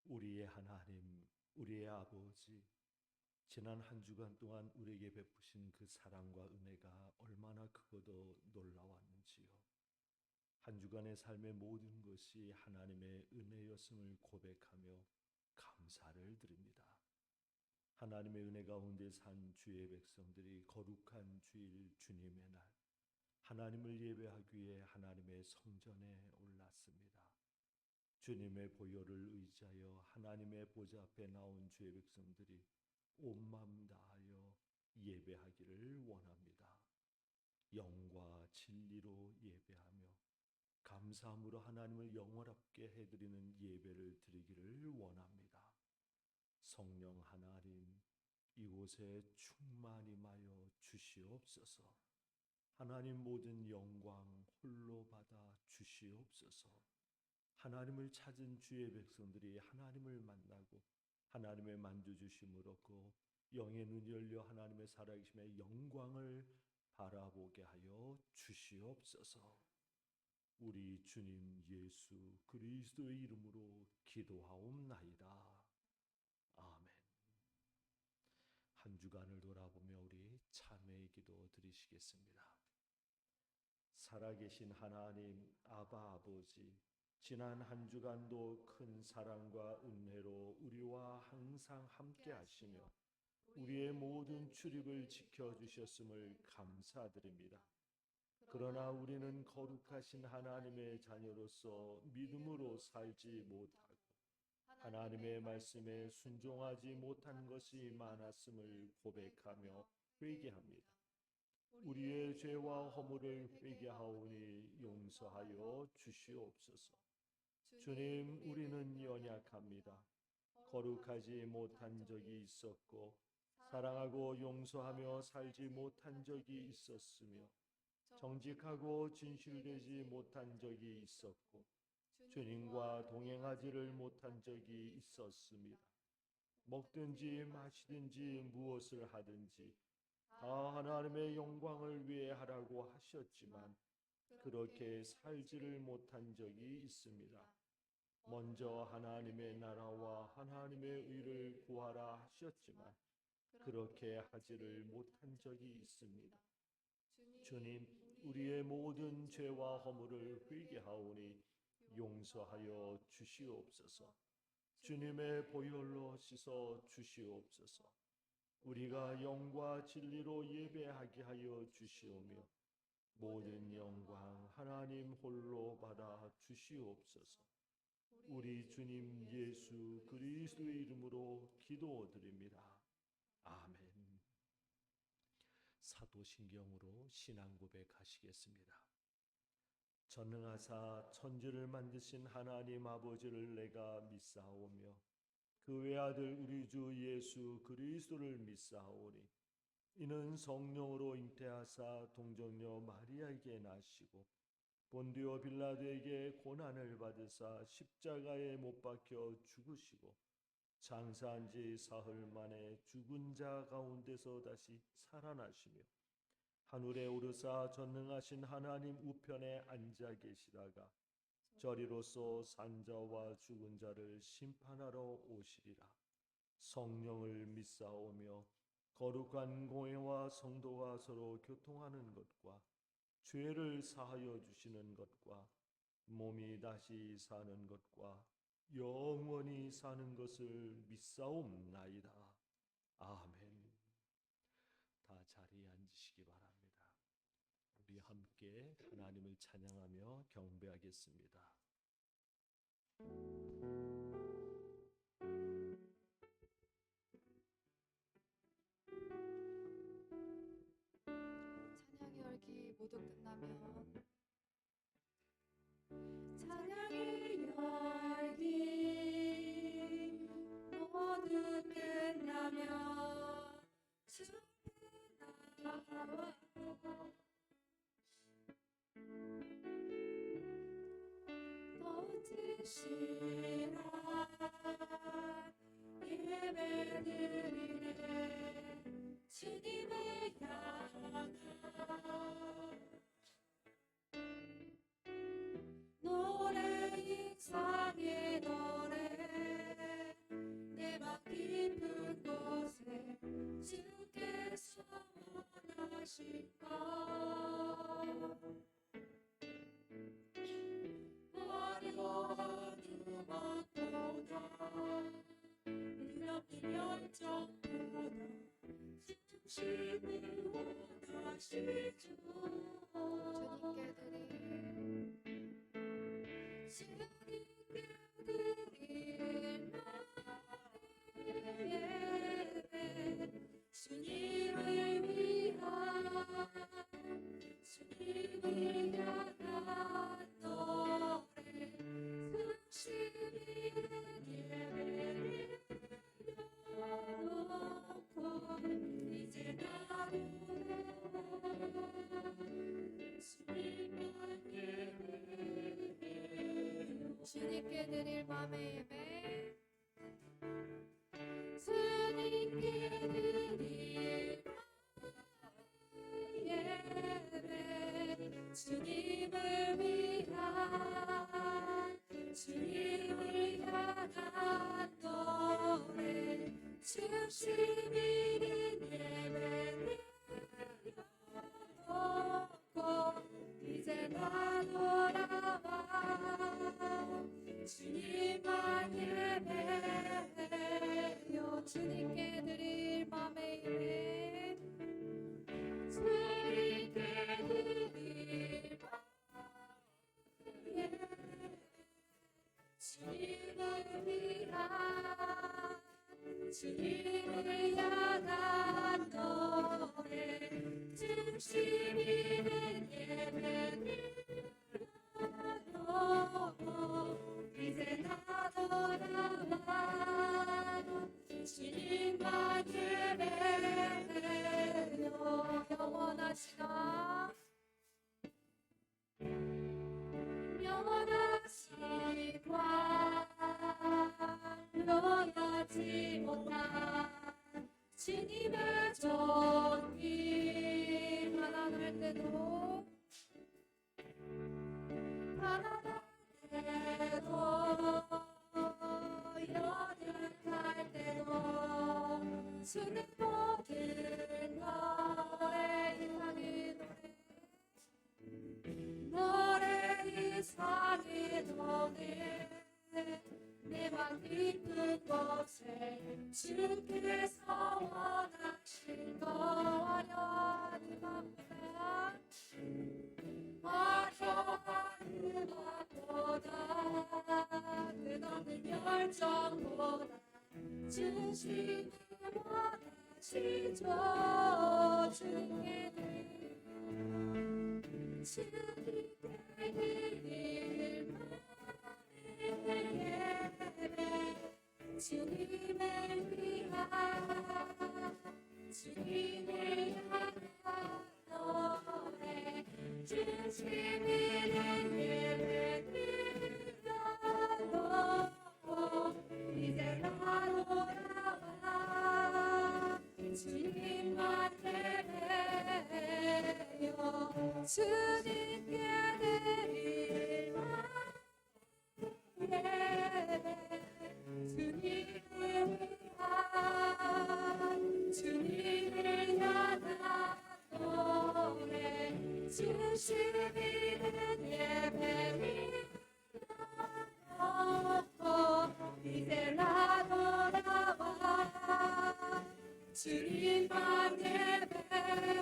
우리의 하나님, 우리의 아버지, 지난 한 주간 동안 우리에게 베푸신 그 사랑과 은혜가 얼마나 크고도 놀라웠는지요. 한 주간의 삶의 모든 것이 하나님의 은혜였음을 고백하며 감사를 드립니다. 하나님의 은혜 가운데 산 주의 백성들이 거룩한 주일 주님의 날 하나님을 예배하기 위해 하나님의 성전에 올랐습니다. 주님의 보혈을 의지하여 하나님의 보좌 앞에 나온 주의 백성들이 온 마음 다하여 예배하기를 원합니다. 영과 진리로 예배하며 감사함으로 하나님을 영원롭게 해드리는 예배를 드리기를 원합니다. 성령 하나님, 이곳에 충만히 임하여 주시옵소서. 하나님 모든 영광 홀로 받아 주시옵소서. 하나님을 찾은 주의 백성들이 하나님을 만나고 하나님의 만져주심을 얻고 영의 눈이 열려 하나님의 살아계심의 영광을 바라보게 하여 주시옵소서. 우리 주님 예수 그리스도의 이름으로 기도하옵나이다. 아멘. 한 주간을 돌아보며 우리 참회의 기도 드리시겠습니다. 살아계신 하나님 아바 아버지, 지난 한 주간도 큰 사랑과 은혜로 우리와 항상 함께 하시며 우리의 모든 출입을 지켜주셨음을 감사드립니다. 그러나 우리는 거룩하신 하나님의 자녀로서 믿음으로 살지 못하고 하나님의 말씀에 순종하지 못한 것이 많았음을 고백하며 회개합니다. 우리의 죄와 허물을 회개하오니 용서하여 주시옵소서. 주님, 우리는 연약합니다. 거룩하지 못한 적이 있었고 사랑하고 용서하며 살지 못한 적이 있었으며 정직하고 진실되지 못한 적이 있었고 주님과 동행하지를 못한 적이 있었습니다. 먹든지 마시든지 무엇을 하든지 다 하나님의 영광을 위해 하라고 하셨지만 그렇게 살지를 못한 적이 있습니다. 먼저 하나님의 나라와 하나님의 의를 구하라 하셨지만 그렇게 하지를 못한 적이 있습니다. 주님, 우리의 모든 죄와 허물을 회개하오니 용서하여 주시옵소서. 주님의 보혈로 씻어 주시옵소서. 우리가 영과 진리로 예배하게 하여 주시오며 모든 영광 하나님 홀로 받아 주시옵소서. 우리 주님 예수 그리스도의 이름으로 기도드립니다. 아멘. 사도신경으로 신앙 고백하시겠습니다. 전능하사 천지를 만드신 하나님 아버지를 내가 믿사오며 그 외아들 우리 주 예수 그리스도를 믿사오니 이는 성령으로 잉태하사 동정녀 마리아에게 나시고 본디오 빌라도에게 고난을 받으사 십자가에 못 박혀 죽으시고 장사한 지 사흘 만에 죽은 자 가운데서 다시 살아나시며 하늘에 오르사 전능하신 하나님 우편에 앉아 계시다가 저리로서 산자와 죽은 자를 심판하러 오시리라. 성령을 믿사오며 거룩한 공회와 성도가 서로 교통하는 것과 죄를 사하여 주시는 것과 몸이 다시 사는 것과 영원히 사는 것을 믿사옵나이다. 아멘. 다 자리에 앉으시기 바랍니다. 우리 함께 하나님을 찬양하며 경배하겠습니다. 찬양의 열기 모두 끝나면 찬양의 열기 모두 끝나면 주는 나와 멋지시라 예배드리네 주님의 향한 노래 인상의 노래 중심을 원하시죠. 주님께 드릴 예배, 주님을 위한 주님을 향한 노래, 중심이 예배를 놓고 이제 나로 주님만 예배해요. 주님께 드릴 맘의 예배, 주님께 드릴 예배, 주님을 위한 주님을 향한 노래, 중심이 예배를 놓고 이제 나 돌아와 주님만 예배해요. 주님께 드릴 맘의 예배, 주님께 드릴 예배, 주님을 위한 주님을 향한 노래, 중심이 예배를 놓고 이제 나 돌아와 주님만 예배해요. 영원하시나 영원하신 완료하지 못한 주님의 존귀, 가난할 때도 연약할 때도 주는 모든 노래 이상의 노래 이상의 노래, 내맘 깊은 곳에 주께서 원하신 거 화려한 음악보다 끝없는 열정보다 중심을 원하시죠. 주님께 드릴 예배, 주님을 위한 주님을 향한 노래, 중심이 예배를 놓고 이제 나 돌아와 주님만 예배해요. 주님께 드릴 예배, 주님을 위한 주님을 향한 노래, 중심이 예배를 놓고 이제 나 돌아와 주님만 예배해요.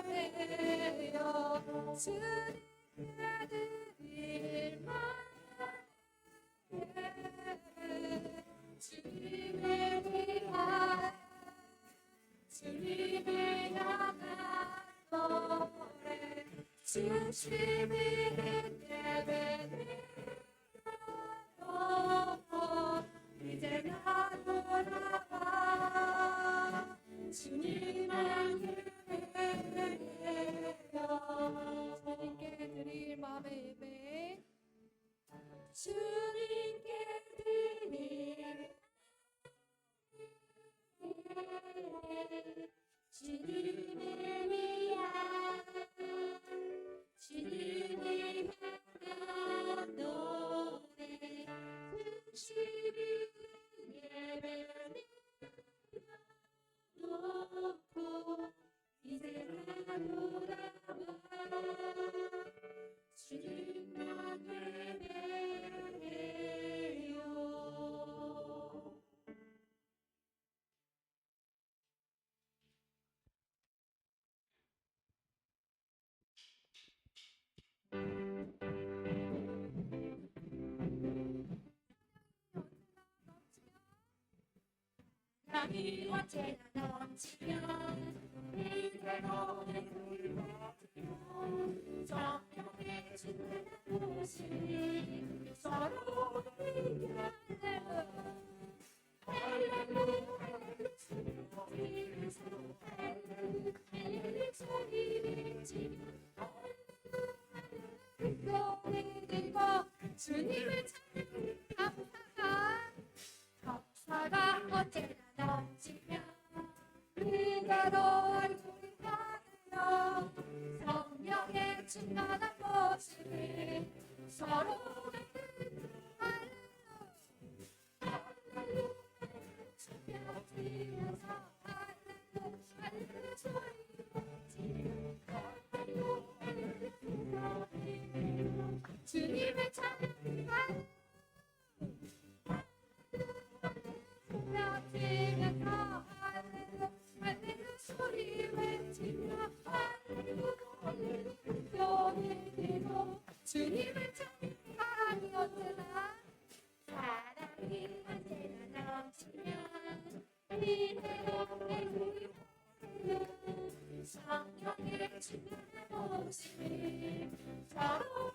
주님께 드릴 예배, 주님을 위한 주님을 향한 노래, 중심이 예배를 놓고 이제 나 돌아와 주님만 예배해요. 주님께 드릴 맘의 예배, 주님께 드릴 주님을 위한 주님을 향한 노래, 중심이 예배를 놓고 이제 나 돌아와 주님만 예배해요. 사랑이 언제나 넘치면 이대로 행복을 받으며 성령의 충만한 모습이 서로 이겨내요. 할렐루야 할렐루야 서로 할렐루야 소리를 지며 할렐루야 들고 주님을 찾는 감사가 언제나 넘치며 그대로 얼굴을 받으며 성령의 충만한 모습을 서로 주님을 찾는 외치면서 할렐루야 소리 외치며 할렐루야 들고 주님을 찾는 사랑이 언제나 넘치면 이대로 행복을 성령의 충만한 모습을 서로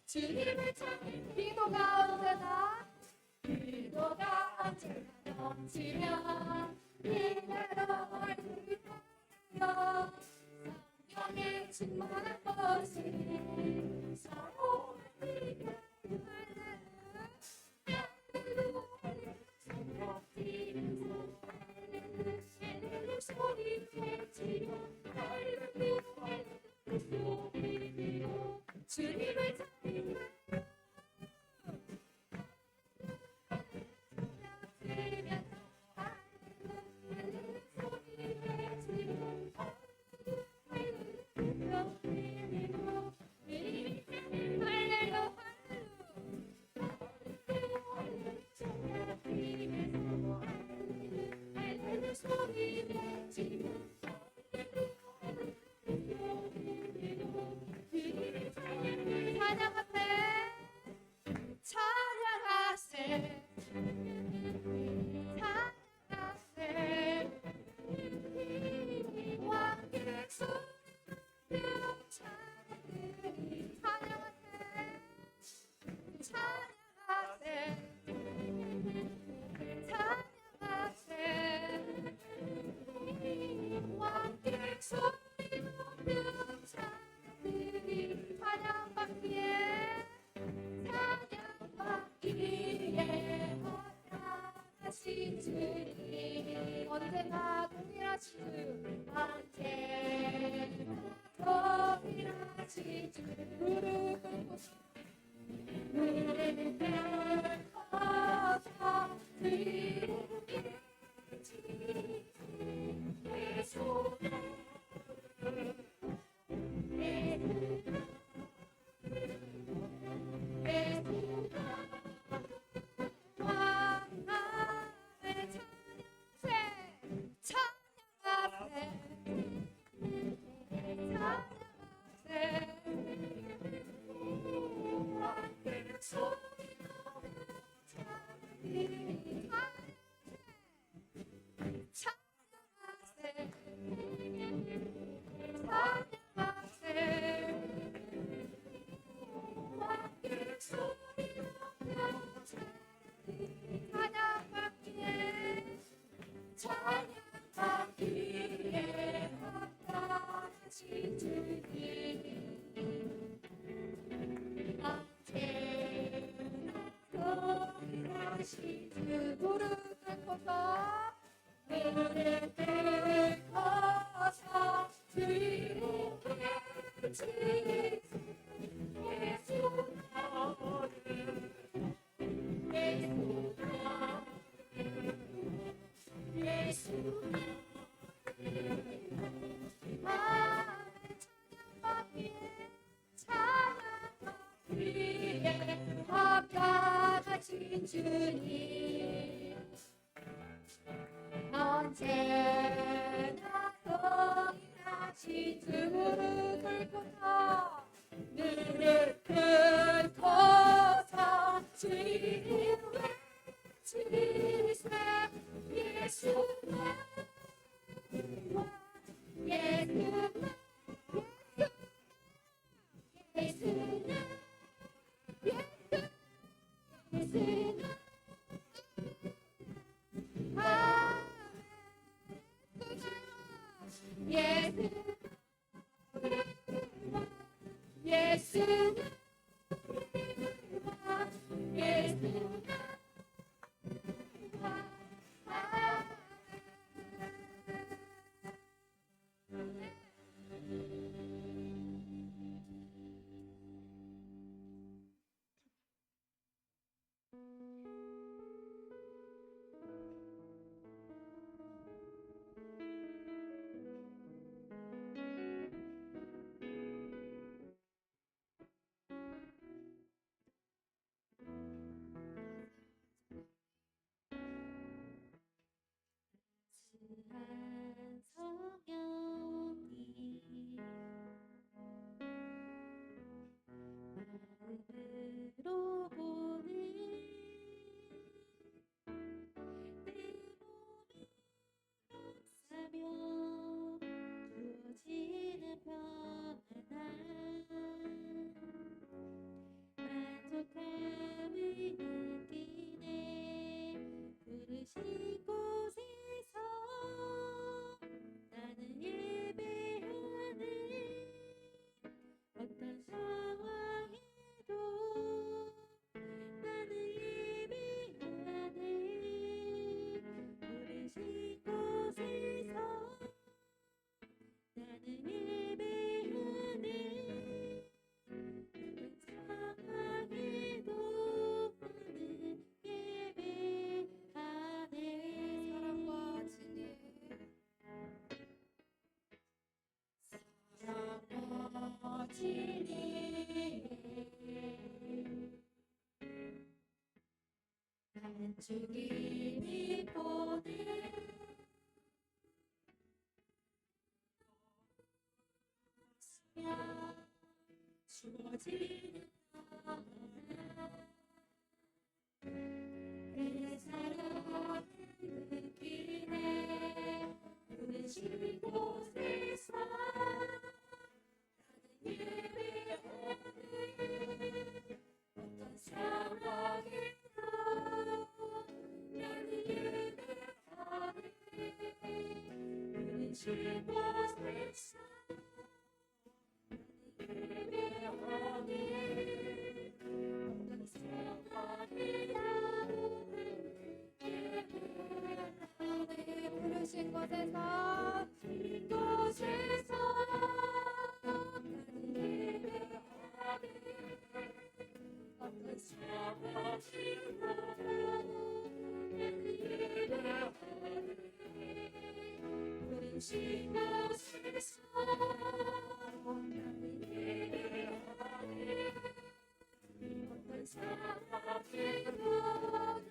주님을 찾는 기도가 언제나 넘치면 이대로 얼굴을 보여 성령의 충만한 모습 서로 소리 외치며 주님을 찾는 찬양하세 왕의 소리로 찬양하세 왕의 소리로 찬양받기에 허락하신 주님 언제나 동일하신 주 언제나 동일하신 주 무릎 꿇고서 무릎을 꿇어서 드리게 내 손을 찬양받기에 허락하신 주님 언제나 동일하신 주 무릎 꿇고서 무릎 꿇고서 주로 외치세 예수 찬양받기에 합당하신 주님 언제나 예수 예수 예수 한 성령이 마음으로 보는 내 몸이 사며 주어지는 평안한 만족함을 느끼네. 부르신 곳에서 나는 예배하네. 어떤 상황에도 나는 예배하네. 부르신 곳에서 나는 예배하네. 어떤 상황에도 나는 예배하네. 사랑과 진리 사랑과 진리에 간증이 보내 주어지는 그 사랑을 느끼네. 부르신 곳에서 나는 예배하네. 어떤 상황에도 나는 예배하네. 부르신 곳에서 예배하네. 어떤 상황이라도 예배하네. 부르신 곳에서 이곳에서 나는 예배하네. 어떤 상황이라도 나는 예배하네. 부르신 곳에서 나는 예배하네. 어떤 상황에도 나는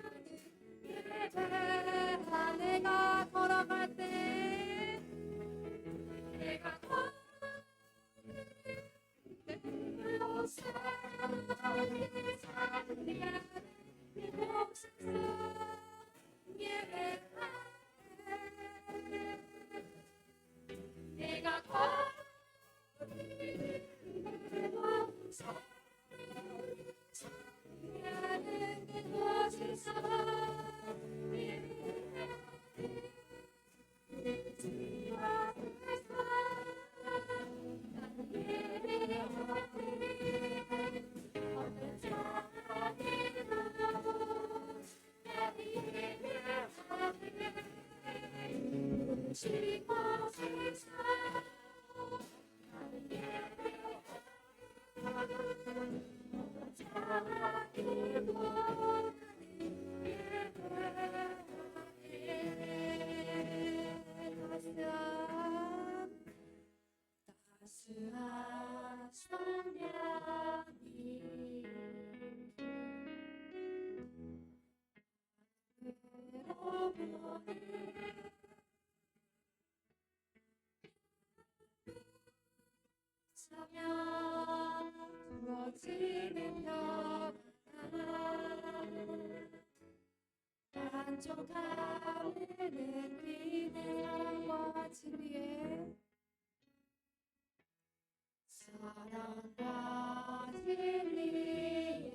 예배하네. 내가 걸어갈 때 내가 걸어갈 때 사랑하는 사랑이야. 이곳에서 예배하네. 내가 걸어갈 때 사랑하는 그곳에서 예배하네. 따스한 성령이 들어보네. 사명 주어지는 평안 만족함을 느끼는 사랑과 진리에 사랑과 진리에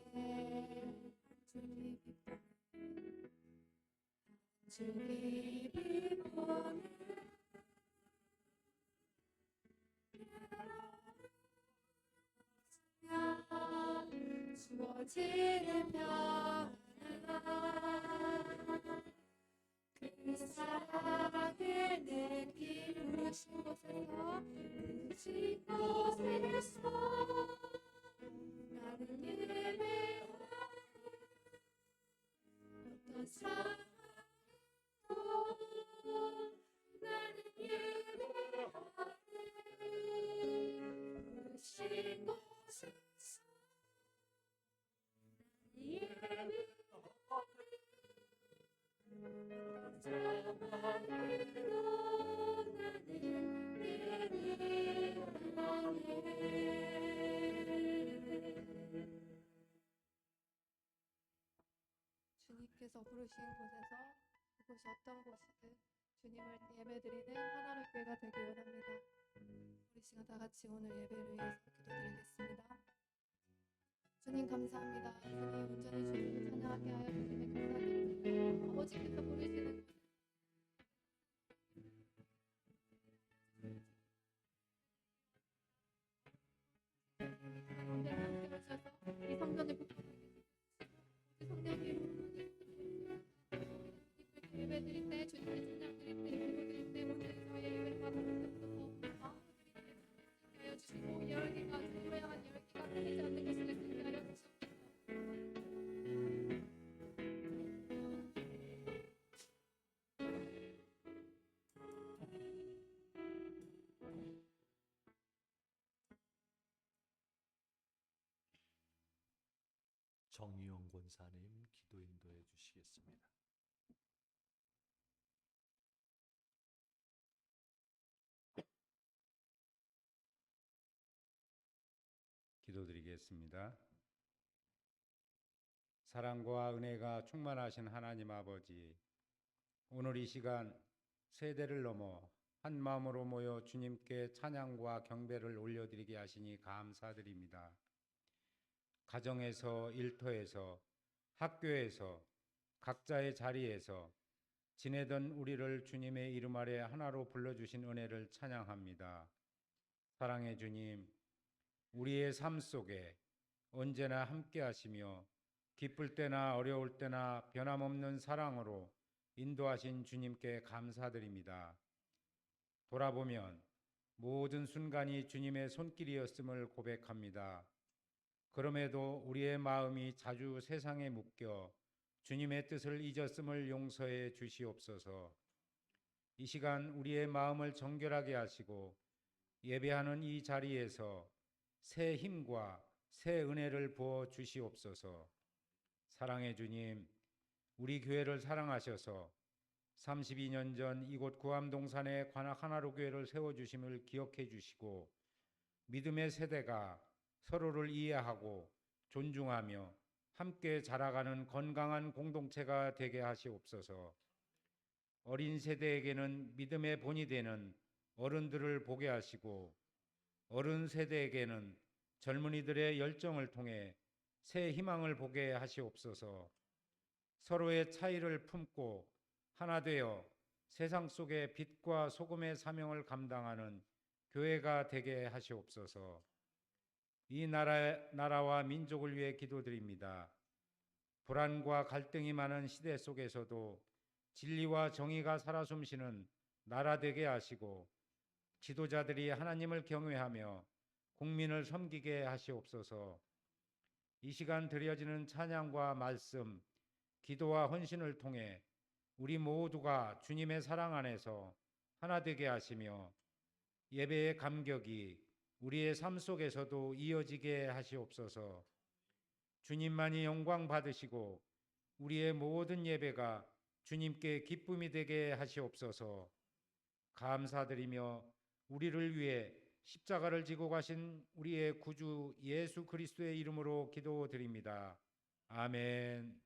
주기 비보는 주어지는 평안 그 사랑을 느끼 부르신 곳에서 나는 예배하네 어떤 사랑도 나는 예배하네 부르신 곳에서 예배하네 주님께서 부르신 곳에서 그곳이 어떤 곳이든 주님을 예배드리는 하나의 교회가 되길 원합니다. 우리 시간 다 같이 오늘 예배를 위해서 기도드리겠습니다. 주님 감사합니다. 주님 온전히 주님을 찬양하게 하여 주님의 감사드립니다. 아버지께서 부르시는 가운데 함께 하셔서 이 성전을 이 성전이 예배드릴 때 주님의 찬양 드릴 때 기도 드릴 때 모든 저희의 예배를 받아주셔서 마음을 하여 주시고 열기가 주님을 향한 열기가 끊이지 않는 것을 있게 하여 주시옵소서. 정의용 권사님 기도 인도해 주시겠습니다. 기도드리겠습니다. 사랑과 은혜가 충만하신 하나님 아버지, 오늘 이 시간 세대를 넘어 한 마음으로 모여 주님께 찬양과 경배를 올려드리게 하시니 감사드립니다. 가정에서, 일터에서, 학교에서, 각자의 자리에서 지내던 우리를 주님의 이름 아래 하나로 불러주신 은혜를 찬양합니다. 사랑의 주님, 우리의 삶 속에 언제나 함께 하시며 기쁠 때나 어려울 때나 변함없는 사랑으로 인도하신 주님께 감사드립니다. 돌아보면 모든 순간이 주님의 손길이었음을 고백합니다. 그럼에도 우리의 마음이 자주 세상에 묶여 주님의 뜻을 잊었음을 용서해 주시옵소서. 이 시간 우리의 마음을 정결하게 하시고 예배하는 이 자리에서 새 힘과 새 은혜를 부어 주시옵소서. 사랑의 주님, 우리 교회를 사랑하셔서 32년 전 이곳 구암동산에 관악 하나로 교회를 세워주심을 기억해 주시고 믿음의 세대가 서로를 이해하고 존중하며 함께 자라가는 건강한 공동체가 되게 하시옵소서. 어린 세대에게는 믿음의 본이 되는 어른들을 보게 하시고 어른 세대에게는 젊은이들의 열정을 통해 새 희망을 보게 하시옵소서. 서로의 차이를 품고 하나 되어 세상 속의 빛과 소금의 사명을 감당하는 교회가 되게 하시옵소서. 이 나라와 민족을 위해 기도드립니다. 불안과 갈등이 많은 시대 속에서도 진리와 정의가 살아 숨쉬는 나라 되게 하시고 지도자들이 하나님을 경외하며 국민을 섬기게 하시옵소서. 이 시간 드려지는 찬양과 말씀, 기도와 헌신을 통해 우리 모두가 주님의 사랑 안에서 하나 되게 하시며 예배의 감격이 우리의 삶 속에서도 이어지게 하시옵소서. 주님만이 영광 받으시고 우리의 모든 예배가 주님께 기쁨이 되게 하시옵소서. 감사드리며 우리를 위해 십자가를 지고 가신 우리의 구주 예수 그리스도의 이름으로 기도드립니다. 아멘.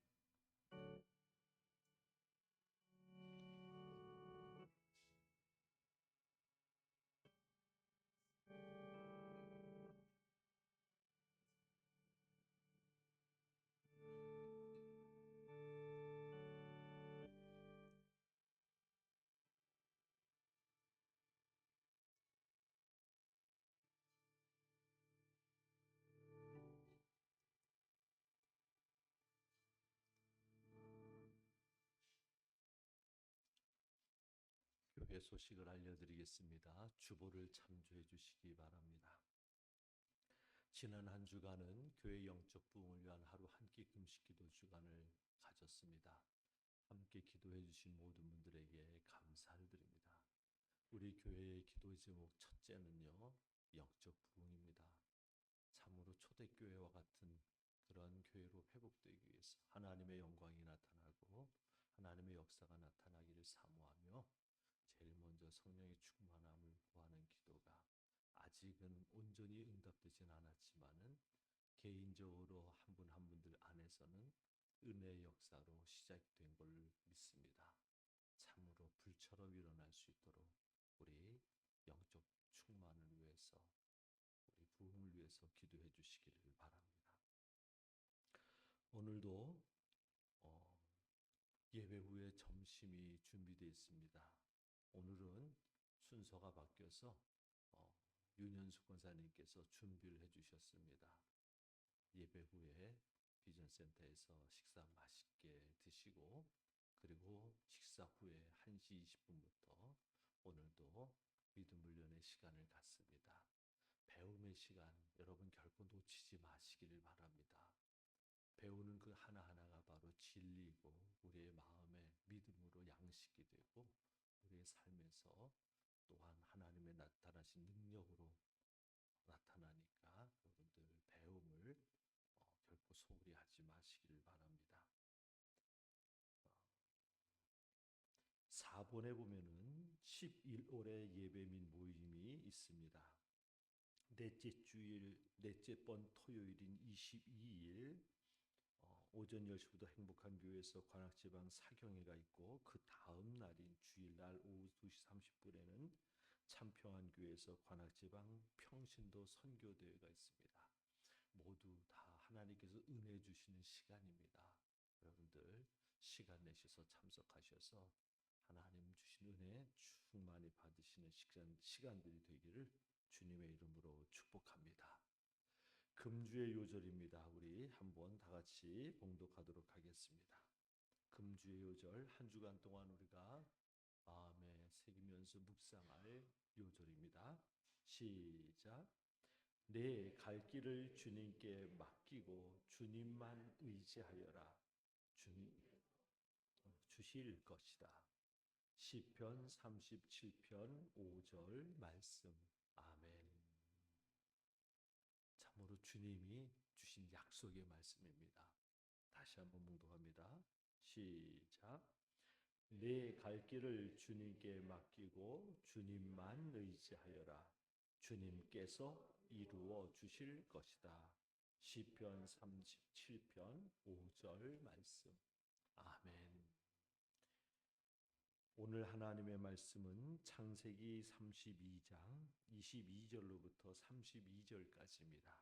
교회 소식을 알려드리겠습니다. 주보를 참조해 주시기 바랍니다. 지난 한 주간은 교회 영적 부흥을 위한 하루 한 끼 금식 기도 주간을 가졌습니다. 함께 기도해 주신 모든 분들에게 감사를 드립니다. 우리 교회의 기도 제목 첫째는요, 영적 부흥입니다. 참으로 초대교회와 같은 그런 교회로 회복되기 위해서 하나님의 영광이 나타나고 하나님의 역사가 나타나기를 사모하며 제일 먼저 성령의 충만함을 구하는 기도가 아직은 온전히 응답되진 않았지만은 개인적으로 한 분 한 분들 안에서는 은혜의 역사로 시작된 걸 믿습니다. 참으로 불처럼 일어날 수 있도록 우리 영적 충만을 위해서 우리 부흥을 위해서 기도해 주시기를 바랍니다. 오늘도 예배 후에 점심이 준비되어 있습니다. 오늘은 순서가 바뀌어서 윤현숙 권사님께서 준비를 해주셨습니다. 예배 후에 비전센터에서 식사 맛있게 드시고 그리고 식사 후에 1시 20분부터 오늘도 믿음 훈련의 시간을 갖습니다. 배움의 시간 여러분 결코 놓치지 마시기를 바랍니다. 배우는 그 하나하나가 바로 진리이고 우리의 마음에 믿음으로 양식이 되고 우리의 삶에서 또한 하나님의 나타나신 능력으로 나타나니까 여러분들 배움을 결코 소홀히 하지 마시기를 바랍니다. 4번에 보면은 11월의 예배 및 모임이 있습니다. 넷째 번 토요일인 22일 오전 10시부터 행복한 교회에서 관악지방 사경회가 있고 그 다음 날인 주일날 오후 2시 30분에는 참평안 교회에서 관악지방 평신도 선교대회가 있습니다. 모두 다 하나님께서 은혜 주시는 시간입니다. 여러분들 시간 내셔서 참석하셔서 하나님 주신 은혜 충만히 받으시는 시간들이 되기를 주님의 이름으로 축복합니다. 금주의 요절입니다. 우리 한번 다 같이 봉독하도록 하겠습니다. 금주의 요절 한 주간 동안 우리가 마음에 새기면서 묵상할 요절입니다. 시작. 내 갈 길을 주님께 맡기고 주님만 의지하여라. 주님 주실 것이다. 시편 37편 5절 말씀. 아멘. 참으로 주님이 주신 약속의 말씀입니다. 다시 한번 봉독합니다. 시작. 내 갈 길을 주님께 맡기고 주님만 의지하여라. 주님께서 이루어 주실 것이다. 시편 37편 5절 말씀. 아멘. 오늘 하나님의 말씀은 창세기 32장 22절로부터 32절까지입니다.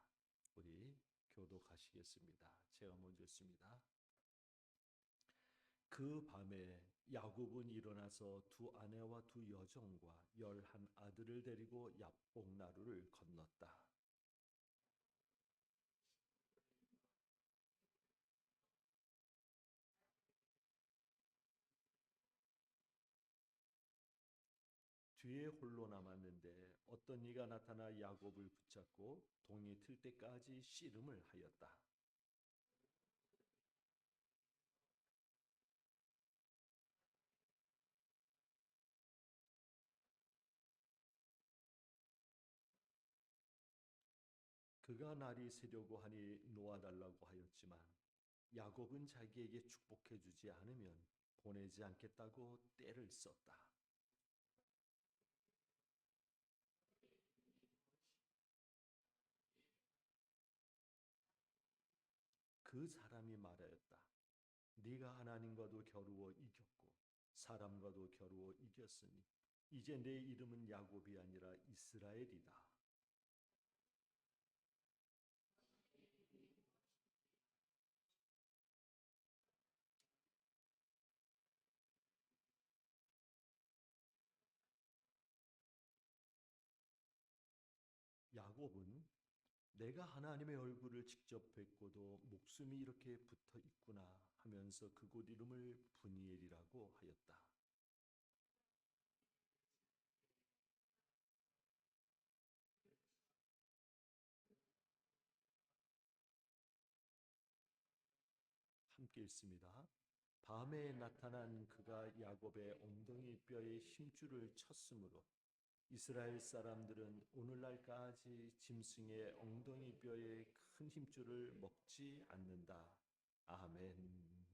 우리 교독하시겠습니다. 제가 먼저 읽습니다. 그 밤에 야곱은 일어나서 두 아내와 두 여종과 11 아들을 데리고 야복나루를 건넜다. 뒤에 홀로 남았는데 어떤 이가 나타나 야곱을 붙잡고 동이 틀 때까지 씨름을 하였다. 그가 날이 새려고 하니 놓아달라고 하였지만 야곱은 자기에게 축복해 주지 않으면 보내지 않겠다고 떼를 썼다. 그 사람이 말하였다. 네가 하나님과도 겨루어 이겼고 사람과도 겨루어 이겼으니 이제 내 이름은 야곱이 아니라 이스라엘이다. 야곱은 내가 하나님의 얼굴을 직접 뵙고도 목숨이 이렇게 붙어 있구나 하면서 그곳 이름을 브니엘이라고 하였다. 함께 읽습니다. 밤에 나타난 그가 야곱의 엉덩이 뼈에 힘줄을 쳤으므로 이스라엘 사람들은 오늘날까지 짐승의 엉덩이 뼈에 큰 힘줄을 먹지 않는다. 아멘.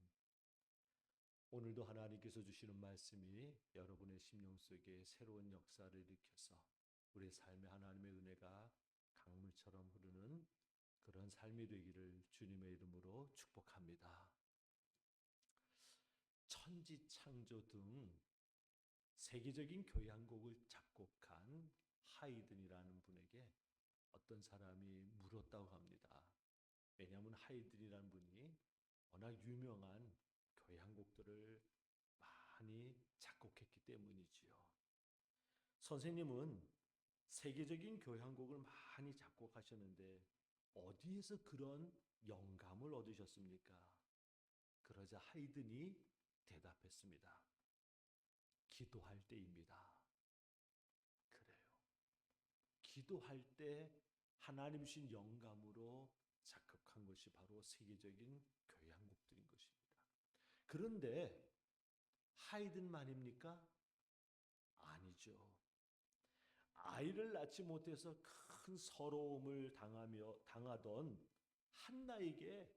오늘도 하나님께서 주시는 말씀이 여러분의 심령 속에 새로운 역사를 일으켜서 우리 삶에 하나님의 은혜가 강물처럼 흐르는 그런 삶이 되기를 주님의 이름으로 축복합니다. 천지창조 등 세계적인 교향곡을 작곡한 하이든이라는 분에게 어떤 사람이 물었다고 합니다. 왜냐하면 하이든이라는 분이 워낙 유명한 교향곡들을 많이 작곡했기 때문이지요. 선생님은 세계적인 교향곡을 많이 작곡하셨는데 어디에서 그런 영감을 얻으셨습니까? 그러자 하이든이 대답했습니다. 기도할 때입니다. 그래요. 기도할 때 하나님 주신 영감으로 작곡한 것이 바로 세계적인 교향곡들인 것입니다. 그런데 하이든만입니까? 아니죠. 아이를 낳지 못해서 큰 서러움을 당하던 한나에게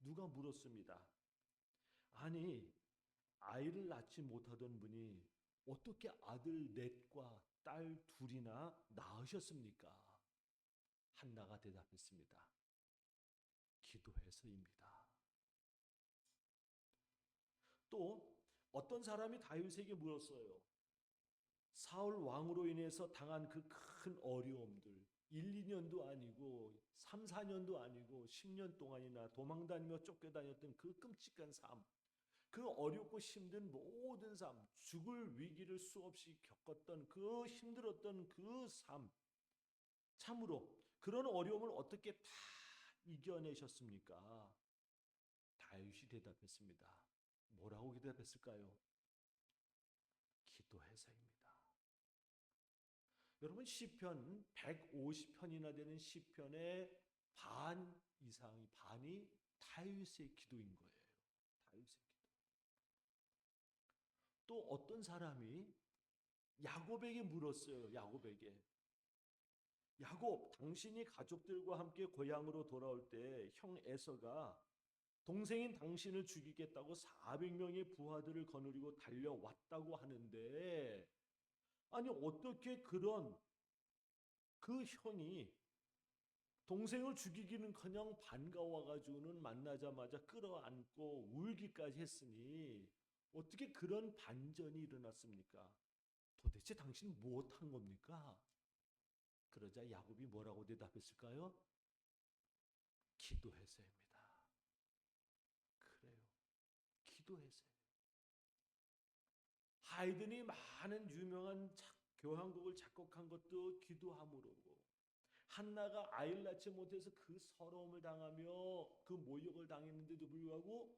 누가 물었습니다. 아니, 아이를 낳지 못하던 분이 어떻게 아들 넷과 딸 둘이나 낳으셨습니까? 한나가 대답했습니다. 기도해서입니다. 또 어떤 사람이 다윗에게 물었어요. 사울 왕으로 인해서 당한 그 큰 어려움들, 1, 2년도 아니고 3, 4년도 아니고 10년 동안이나 도망다니며 쫓겨다녔던 그 끔찍한 삶, 그 어렵고 힘든 모든 삶, 죽을 위기를 수없이 겪었던 그 힘들었던 그 삶, 참으로 그런 어려움을 어떻게 다 이겨내셨습니까? 다윗이 대답했습니다. 뭐라고 대답했을까요? 기도해서입니다. 여러분 시편 150편이나 되는 시편의 반 이상이 반이 다윗의 기도인 거예요. 다윗의 기도. 또 어떤 사람이 야곱에게 물었어요. 야곱에게. 야곱, 당신이 가족들과 함께 고향으로 돌아올 때 형 에서가 동생인 당신을 죽이겠다고 400명의 부하들을 거느리고 달려왔다고 하는데 아니 어떻게 그런 그 형이 동생을 죽이기는커녕 반가워가지고는 만나자마자 끌어안고 울기까지 했으니 어떻게 그런 반전이 일어났습니까? 도대체 당신 무엇한 겁니까? 그러자 야곱이 뭐라고 대답했을까요? 기도해서입니다. 그래요. 기도해서요. 하이든이 많은 유명한 교향곡을 작곡한 것도 기도함으로고 한나가 아이를 낳지 못해서 그 서러움을 당하며 그 모욕을 당했는데도 불구하고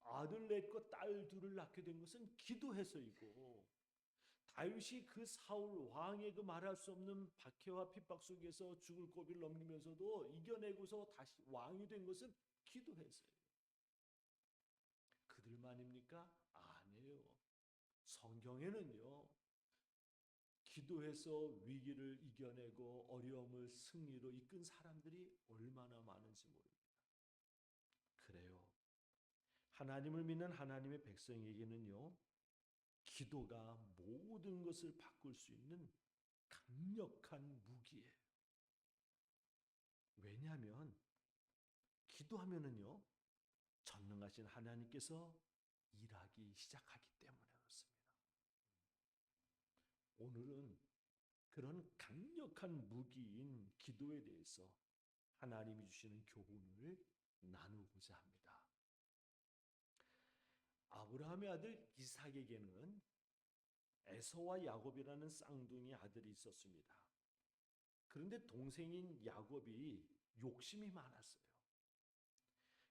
아들 넷과 딸 둘을 낳게 된 것은 기도해서이고 다윗이 그 사울 왕의 그 말할 수 없는 박해와 핍박 속에서 죽을 고비를 넘기면서도 이겨내고서 다시 왕이 된 것은 기도해서요. 그들만입니까? 아니에요. 성경에는요. 기도해서 위기를 이겨내고 어려움을 승리로 이끈 사람들이 얼마나 많은지 모릅니다. 그래요. 하나님을 믿는 하나님의 백성에게는요. 기도가 모든 것을 바꿀 수 있는 강력한 무기예요. 왜냐하면 기도하면은요. 전능하신 하나님께서 일하기 시작하기 때문에 그렇습니다. 오늘은 그런 강력한 무기인 기도에 대해서 하나님이 주시는 교훈을 나누고자 합니다. 아브라함의 아들 이삭에게는 에서와 야곱이라는 쌍둥이 아들이 있었습니다. 그런데 동생인 야곱이 욕심이 많았어요.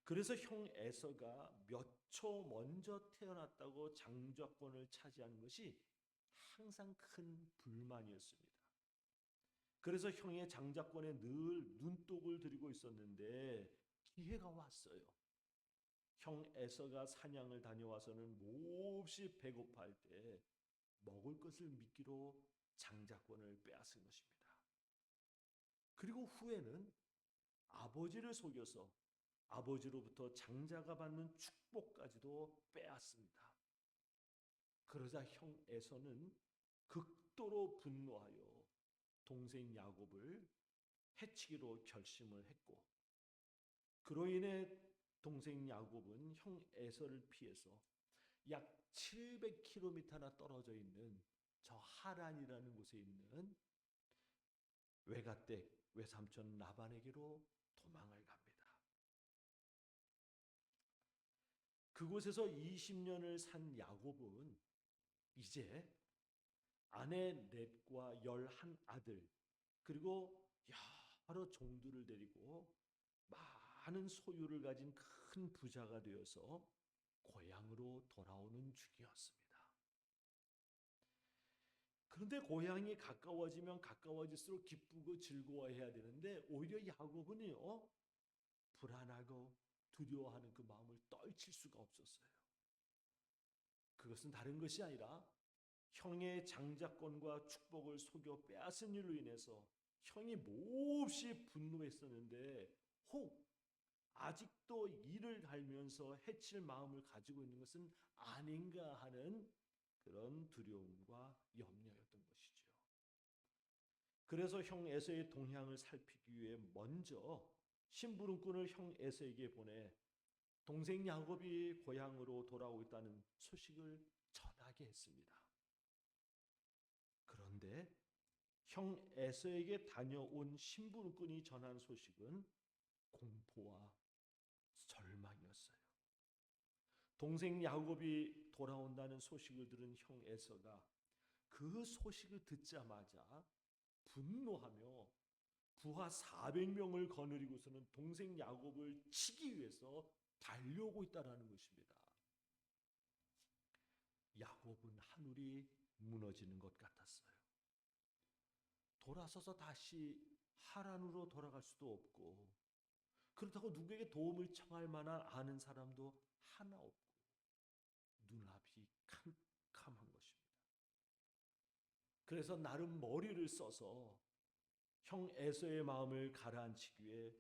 그래서 형 에서가 몇 초 먼저 태어났다고 장자권을 차지하는 것이 항상 큰 불만이었습니다. 그래서 형의 장자권에 늘 눈독을 들이고 있었는데 기회가 왔어요. 형 에서가 사냥을 다녀와서는 몹시 배고파할 때 먹을 것을 미끼로 장자권을 빼앗은 것입니다. 그리고 후에는 아버지를 속여서 아버지로부터 장자가 받는 축복까지도 빼앗습니다. 그러자 형 에서는 극도로 분노하여 동생 야곱을 해치기로 결심을 했고, 그로 인해 동생 야곱은 형 에서를 피해서 약 700km나 떨어져 있는 저 하란이라는 곳에 있는 외가댁 외삼촌 라반에게로 도망을 갑니다. 그곳에서 20년을 산 야곱은 이제 아내 렛과 11 아들 그리고 여러 종들을 데리고 많은 소유를 가진 큰 부자가 되어서 고향으로 돌아오는 중이었습니다. 그런데 고향이 가까워지면 가까워질수록 기쁘고 즐거워해야 되는데 오히려 야곱은요, 불안하고 두려워하는 그 마음을 떨칠 수가 없었어요. 그것은 다른 것이 아니라 형의 장자권과 축복을 속여 빼앗은 일로 인해서 형이 몹시 분노했었는데 혹 아직도 이를 갈면서 해칠 마음을 가지고 있는 것은 아닌가 하는 그런 두려움과 염려였던 것이죠. 그래서 형 에서의 동향을 살피기 위해 먼저 심부름꾼을 형 에서에게 보내 동생 야곱이 고향으로 돌아오고 있다는 소식을 전하게 했습니다. 그런데 형 에서에게 다녀온 심부름꾼이 전한 소식은 공포와 절망이었어요. 동생 야곱이 돌아온다는 소식을 들은 형 에서가 그 소식을 듣자마자 분노하며 부하 400명을 거느리고서는 동생 야곱을 치기 위해서 달려오고 있다는 것입니다. 야곱은 하늘이 무너지는 것 같았어요. 돌아서서 다시 하란으로 돌아갈 수도 없고, 그렇다고 누구에게 도움을 청할 만한 아는 사람도 하나 없고, 눈앞이 캄캄한 것입니다. 그래서 나름 머리를 써서 형 에서의 마음을 가라앉히기 위해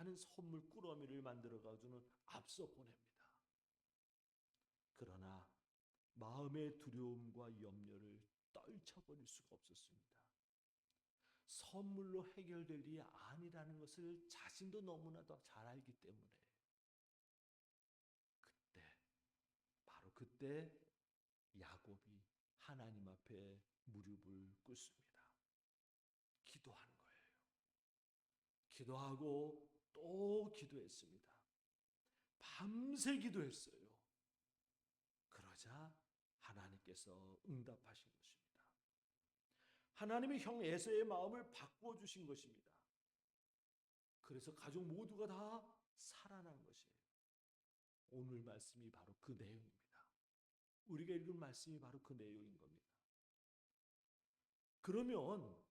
많은 선물 꾸러미를 만들어가지고는 앞서 보냅니다. 그러나 마음의 두려움과 염려를 떨쳐버릴 수가 없었습니다. 선물로 해결될 일이 아니라는 것을 자신도 너무나도 잘 알기 때문에 바로 그때 야곱이 하나님 앞에 무릎을 꿇습니다. 기도하는 거예요. 기도하고 또 기도했습니다. 밤새 기도했어요. 그러자 하나님께서 응답하신 것입니다. 하나님이 형 에서의 마음을 바꿔주신 것입니다. 그래서 가족 모두가 다 살아난 것이에요. 오늘 말씀이 바로 그 내용입니다. 우리가 읽은 말씀이 바로 그 내용인 겁니다. 그러면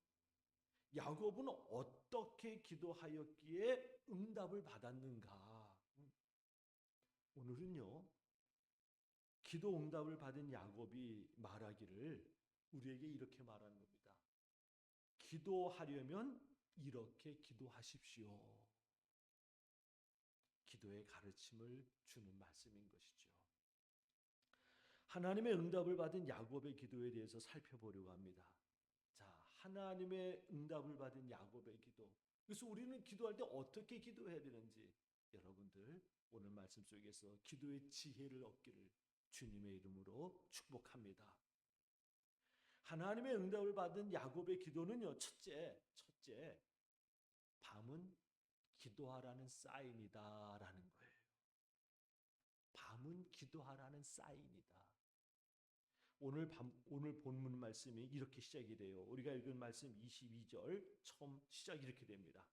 야곱은 어떻게 기도하였기에 응답을 받았는가? 오늘은요, 기도 응답을 받은 야곱이 말하기를 우리에게 이렇게 말하는 겁니다. 기도하려면 이렇게 기도하십시오. 기도의 가르침을 주는 말씀인 것이죠. 하나님의 응답을 받은 야곱의 기도에 대해서 살펴보려고 합니다. 자, 하나님의 응답을 받은 야곱의 기도. 그래서 우리는 기도할 때 어떻게 기도해야 되는지 여러분들 오늘 말씀 속에서 기도의 지혜를 얻기를 주님의 이름으로 축복합니다. 하나님의 응답을 받은 야곱의 기도는요, 첫째, 밤은 기도하라는 사인이다라는 거예요. 밤은 기도하라는 사인이다. 오늘 본문 말씀이 이렇게 시작이 돼요. 우리가 읽은 말씀 22절 처음 시작이 이렇게 됩니다.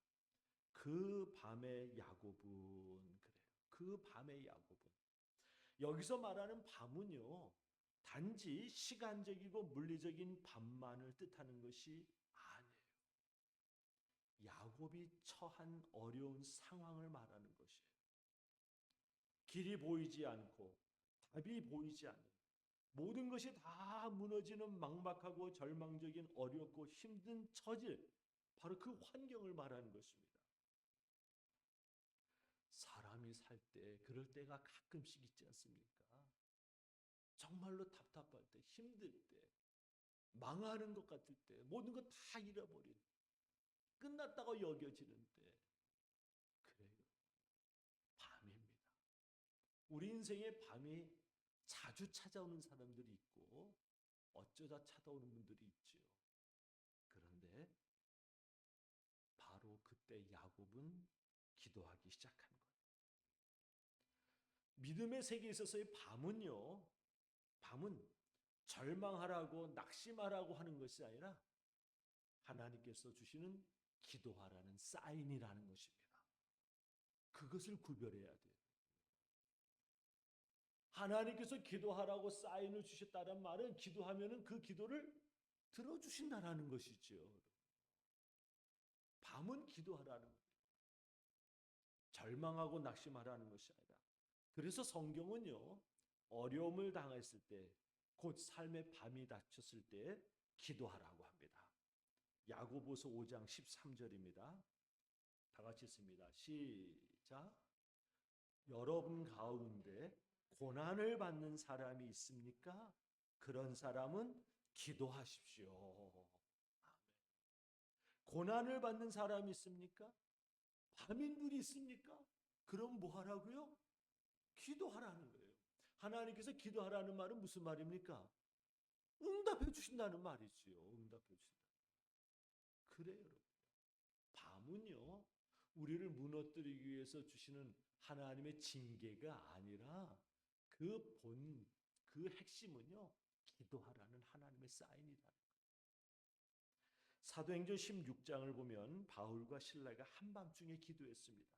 그 밤의 야곱은 그래요. 그 밤의 야곱은. 여기서 말하는 밤은요, 단지 시간적이고 물리적인 밤만을 뜻하는 것이 아니에요. 야곱이 처한 어려운 상황을 말하는 것이에요. 길이 보이지 않고 답이 보이지 않는, 모든 것이 다 무너지는 막막하고 절망적인 어렵고 힘든 처질, 바로 그 환경을 말하는 것입니다. 사람이 살 때 그럴 때가 가끔씩 있지 않습니까? 정말로 답답할 때, 힘들 때, 망하는 것 같을 때, 모든 것 다 잃어버린, 끝났다고 여겨지는 때, 그래요. 밤입니다. 우리 인생에 밤이 자주 찾아오는 사람들이 있고 어쩌다 찾아오는 분들이 있죠. 그런데 바로 그때 야곱은 기도하기 시작한 거예요. 믿음의 세계에 있어서의 밤은요, 밤은 절망하라고 낙심하라고 하는 것이 아니라 하나님께서 주시는 기도하라는 사인이라는 것입니다. 그것을 구별해야 돼요. 하나님께서 기도하라고 사인을 주셨다는 말은 기도하면은 그 기도를 들어주신다라는 것이죠. 밤은 기도하라는 거예요. 절망하고 낙심하라는 것이 아니라. 그래서 성경은요, 어려움을 당했을 때, 곧 삶의 밤이 닥쳤을 때 기도하라고 합니다. 야고보서 5장 13절입니다. 다 같이 읽습니다. 시작. 여러분 가운데 고난을 받는 사람이 있습니까? 그런 사람은 기도하십시오. 아멘. 고난을 받는 사람이 있습니까? 밤인들이 있습니까? 그럼 뭐 하라고요? 기도하라는 거예요. 하나님께서 기도하라는 말은 무슨 말입니까? 응답해 주신다는 말이지요. 응답해 주신다. 그래요, 여러분. 밤은요, 우리를 무너뜨리기 위해서 주시는 하나님의 징계가 아니라 그 핵심은요, 기도하라는 하나님의 사인이다. 사도행전 16장을 보면 바울과 실라가 한밤중에 기도했습니다.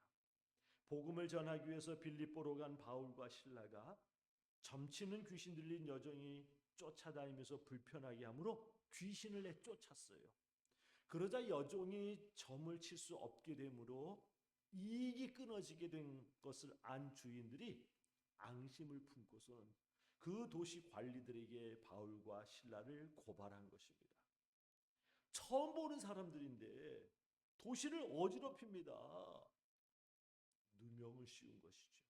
복음을 전하기 위해서 빌립보로 간 바울과 실라가 점치는 귀신 들린 여종이 쫓아다니면서 불편하게 하므로 귀신을 내쫓았어요. 그러자 여종이 점을 칠 수 없게 되므로 이익이 끊어지게 된 것을 안 주인들이 앙심을 품고서는 그 도시 관리들에게 바울과 실라를 고발한 것입니다. 처음 보는 사람들인데 도시를 어지럽힙니다. 누명을 씌운 것이죠.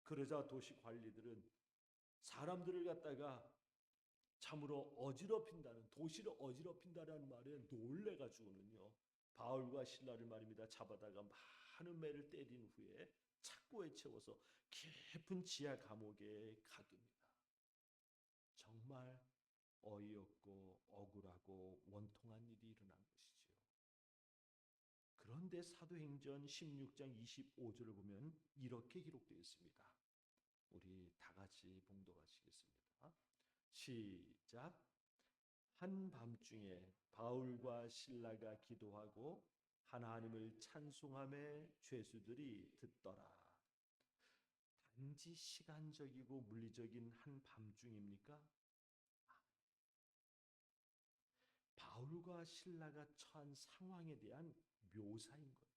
그러자 도시 관리들은 사람들을 갖다가 참으로 어지럽힌다는, 도시를 어지럽힌다는 말에 놀래가지고는요, 바울과 실라를 말입니다, 잡아다가 많은 매를 때린 후에 착고에 채워서 깊은 지하 감옥에 가둡니다. 정말 어이없고 억울하고 원통한 일이 일어난 것이지요. 그런데 사도행전 16장 25절을 보면 이렇게 기록되어 있습니다. 우리 다 같이 봉독하시겠습니다. 시작. 한밤중에 바울과 실라가 기도하고 하나님을 찬송함에 죄수들이 듣더라. 단지 시간적이고 물리적인 한밤중입니까? 바울과 실라가 처한 상황에 대한 묘사인 거예요.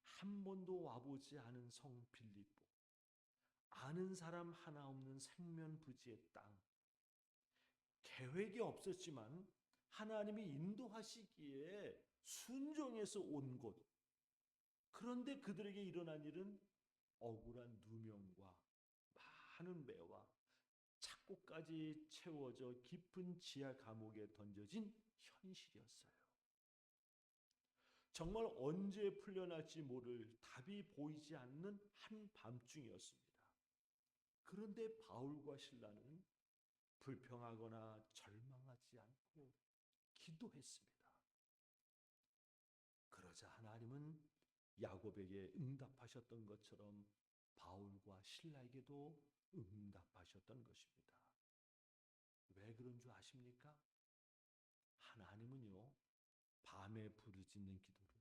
한 번도 와보지 않은 성 빌립보, 아는 사람 하나 없는 생면부지의 땅, 계획이 없었지만 하나님이 인도하시기에 순종해서 온 곳. 그런데 그들에게 일어난 일은 억울한 누명과 많은 매와 착고까지 채워져 깊은 지하 감옥에 던져진 현실이었어요. 정말 언제 풀려날지 모를 답이 보이지 않는 한밤중이었습니다. 그런데 바울과 실라는 불평하거나 절망하지 않고 기도했습니다. 그러자 하나님은 야곱에게 응답하셨던 것처럼 바울과 실라에게도 응답하셨던 것입니다. 왜 그런 줄 아십니까? 하나님은요, 밤에 부르짖는 기도를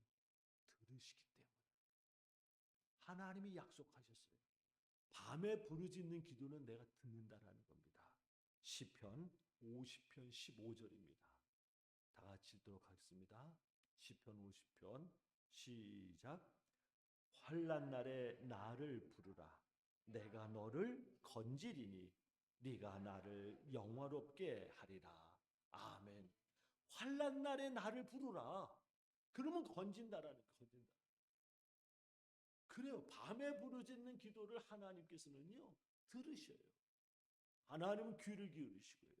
들으시기 때문에. 하나님이 약속하셨어요. 밤에 부르짖는 기도는 내가 듣는다라는 겁니다. 시편 50편 15절입니다. 다 같이 읽도록 하겠습니다. 시편 50편 시작. 환난 날에 나를 부르라. 내가 너를 건지리니 네가 나를 영화롭게 하리라. 아멘. 환난 날에 나를 부르라. 그러면 건진다라는 건진다. 그래요. 밤에 부르짖는 기도를 하나님께서는요 들으셔요. 하나님은 귀를 기울이시고요.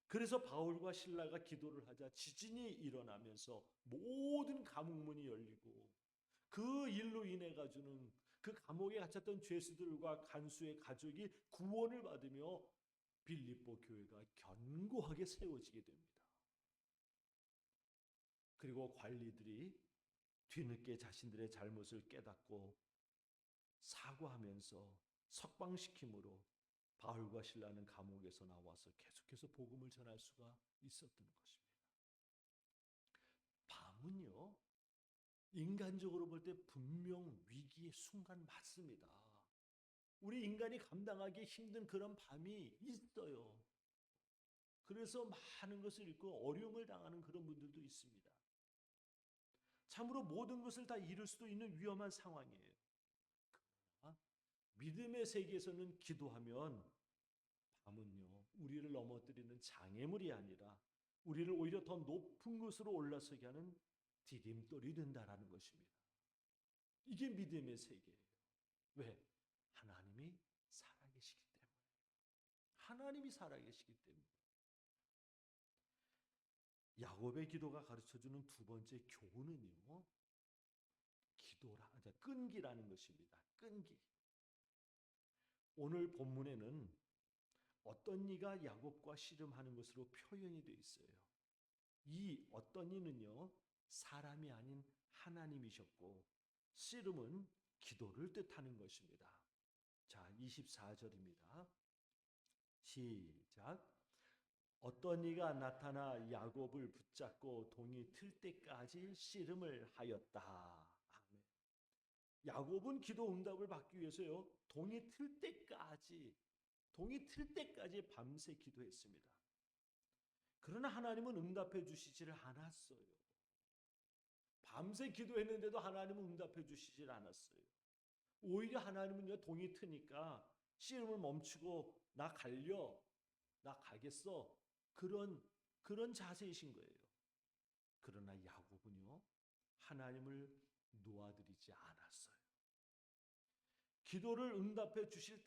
그래서 바울과 실라가 기도를 하자 지진이 일어나면서 모든 감옥문이 열리고 그 일로 인해 가지고는 그 감옥에 갇혔던 죄수들과 간수의 가족이 구원을 받으며 빌립보 교회가 견고하게 세워지게 됩니다. 그리고 관리들이 뒤늦게 자신들의 잘못을 깨닫고 사과하면서 석방시킴으로 바울과 실라는 감옥에서 나와서 계속해서 복음을 전할 수가 있었던 것입니다. 밤은요, 인간적으로 볼 때 분명 위기의 순간 맞습니다. 우리 인간이 감당하기 힘든 그런 밤이 있어요. 그래서 많은 것을 잃고 어려움을 당하는 그런 분들도 있습니다. 참으로 모든 것을 다 잃을 수도 있는 위험한 상황이에요. 그러나 믿음의 세계에서는 기도하면 밤은요, 우리를 넘어뜨리는 장애물이 아니라 우리를 오히려 더 높은 곳으로 올라서게 하는 디딤돌이 된다라는 것입니다. 이게 믿음의 세계예요. 왜? 하나님이 살아계시기 때문에. 하나님이 살아계시기 때문에. 야곱의 기도가 가르쳐주는 두 번째 교훈은요, 끈기라는 것입니다. 끈기. 오늘 본문에는 어떤 이가 야곱과 씨름하는 것으로 표현이 되어 있어요. 이 어떤 이는요, 사람이 아닌 하나님이셨고 씨름은 기도를 뜻하는 것입니다. 자, 24절입니다. 시작. 어떤 이가 나타나 야곱을 붙잡고 동이 틀 때까지 씨름을 하였다. 아멘. 야곱은 기도 응답을 받기 위해서요, 동이 틀 때까지 밤새 기도했습니다. 그러나 하나님은 응답해 주시지를 않았어요. 밤새 기도했는데도 하나님은 응답해 주시질 않았어요. 오히려 하나님은요, 동이 트니까 씨름을 멈추고 나 가겠어. 그런 자세이신 거예요. 그러나 야곱은요, 하나님을 놓아드리지 않았어요. 기도를 응답해 주실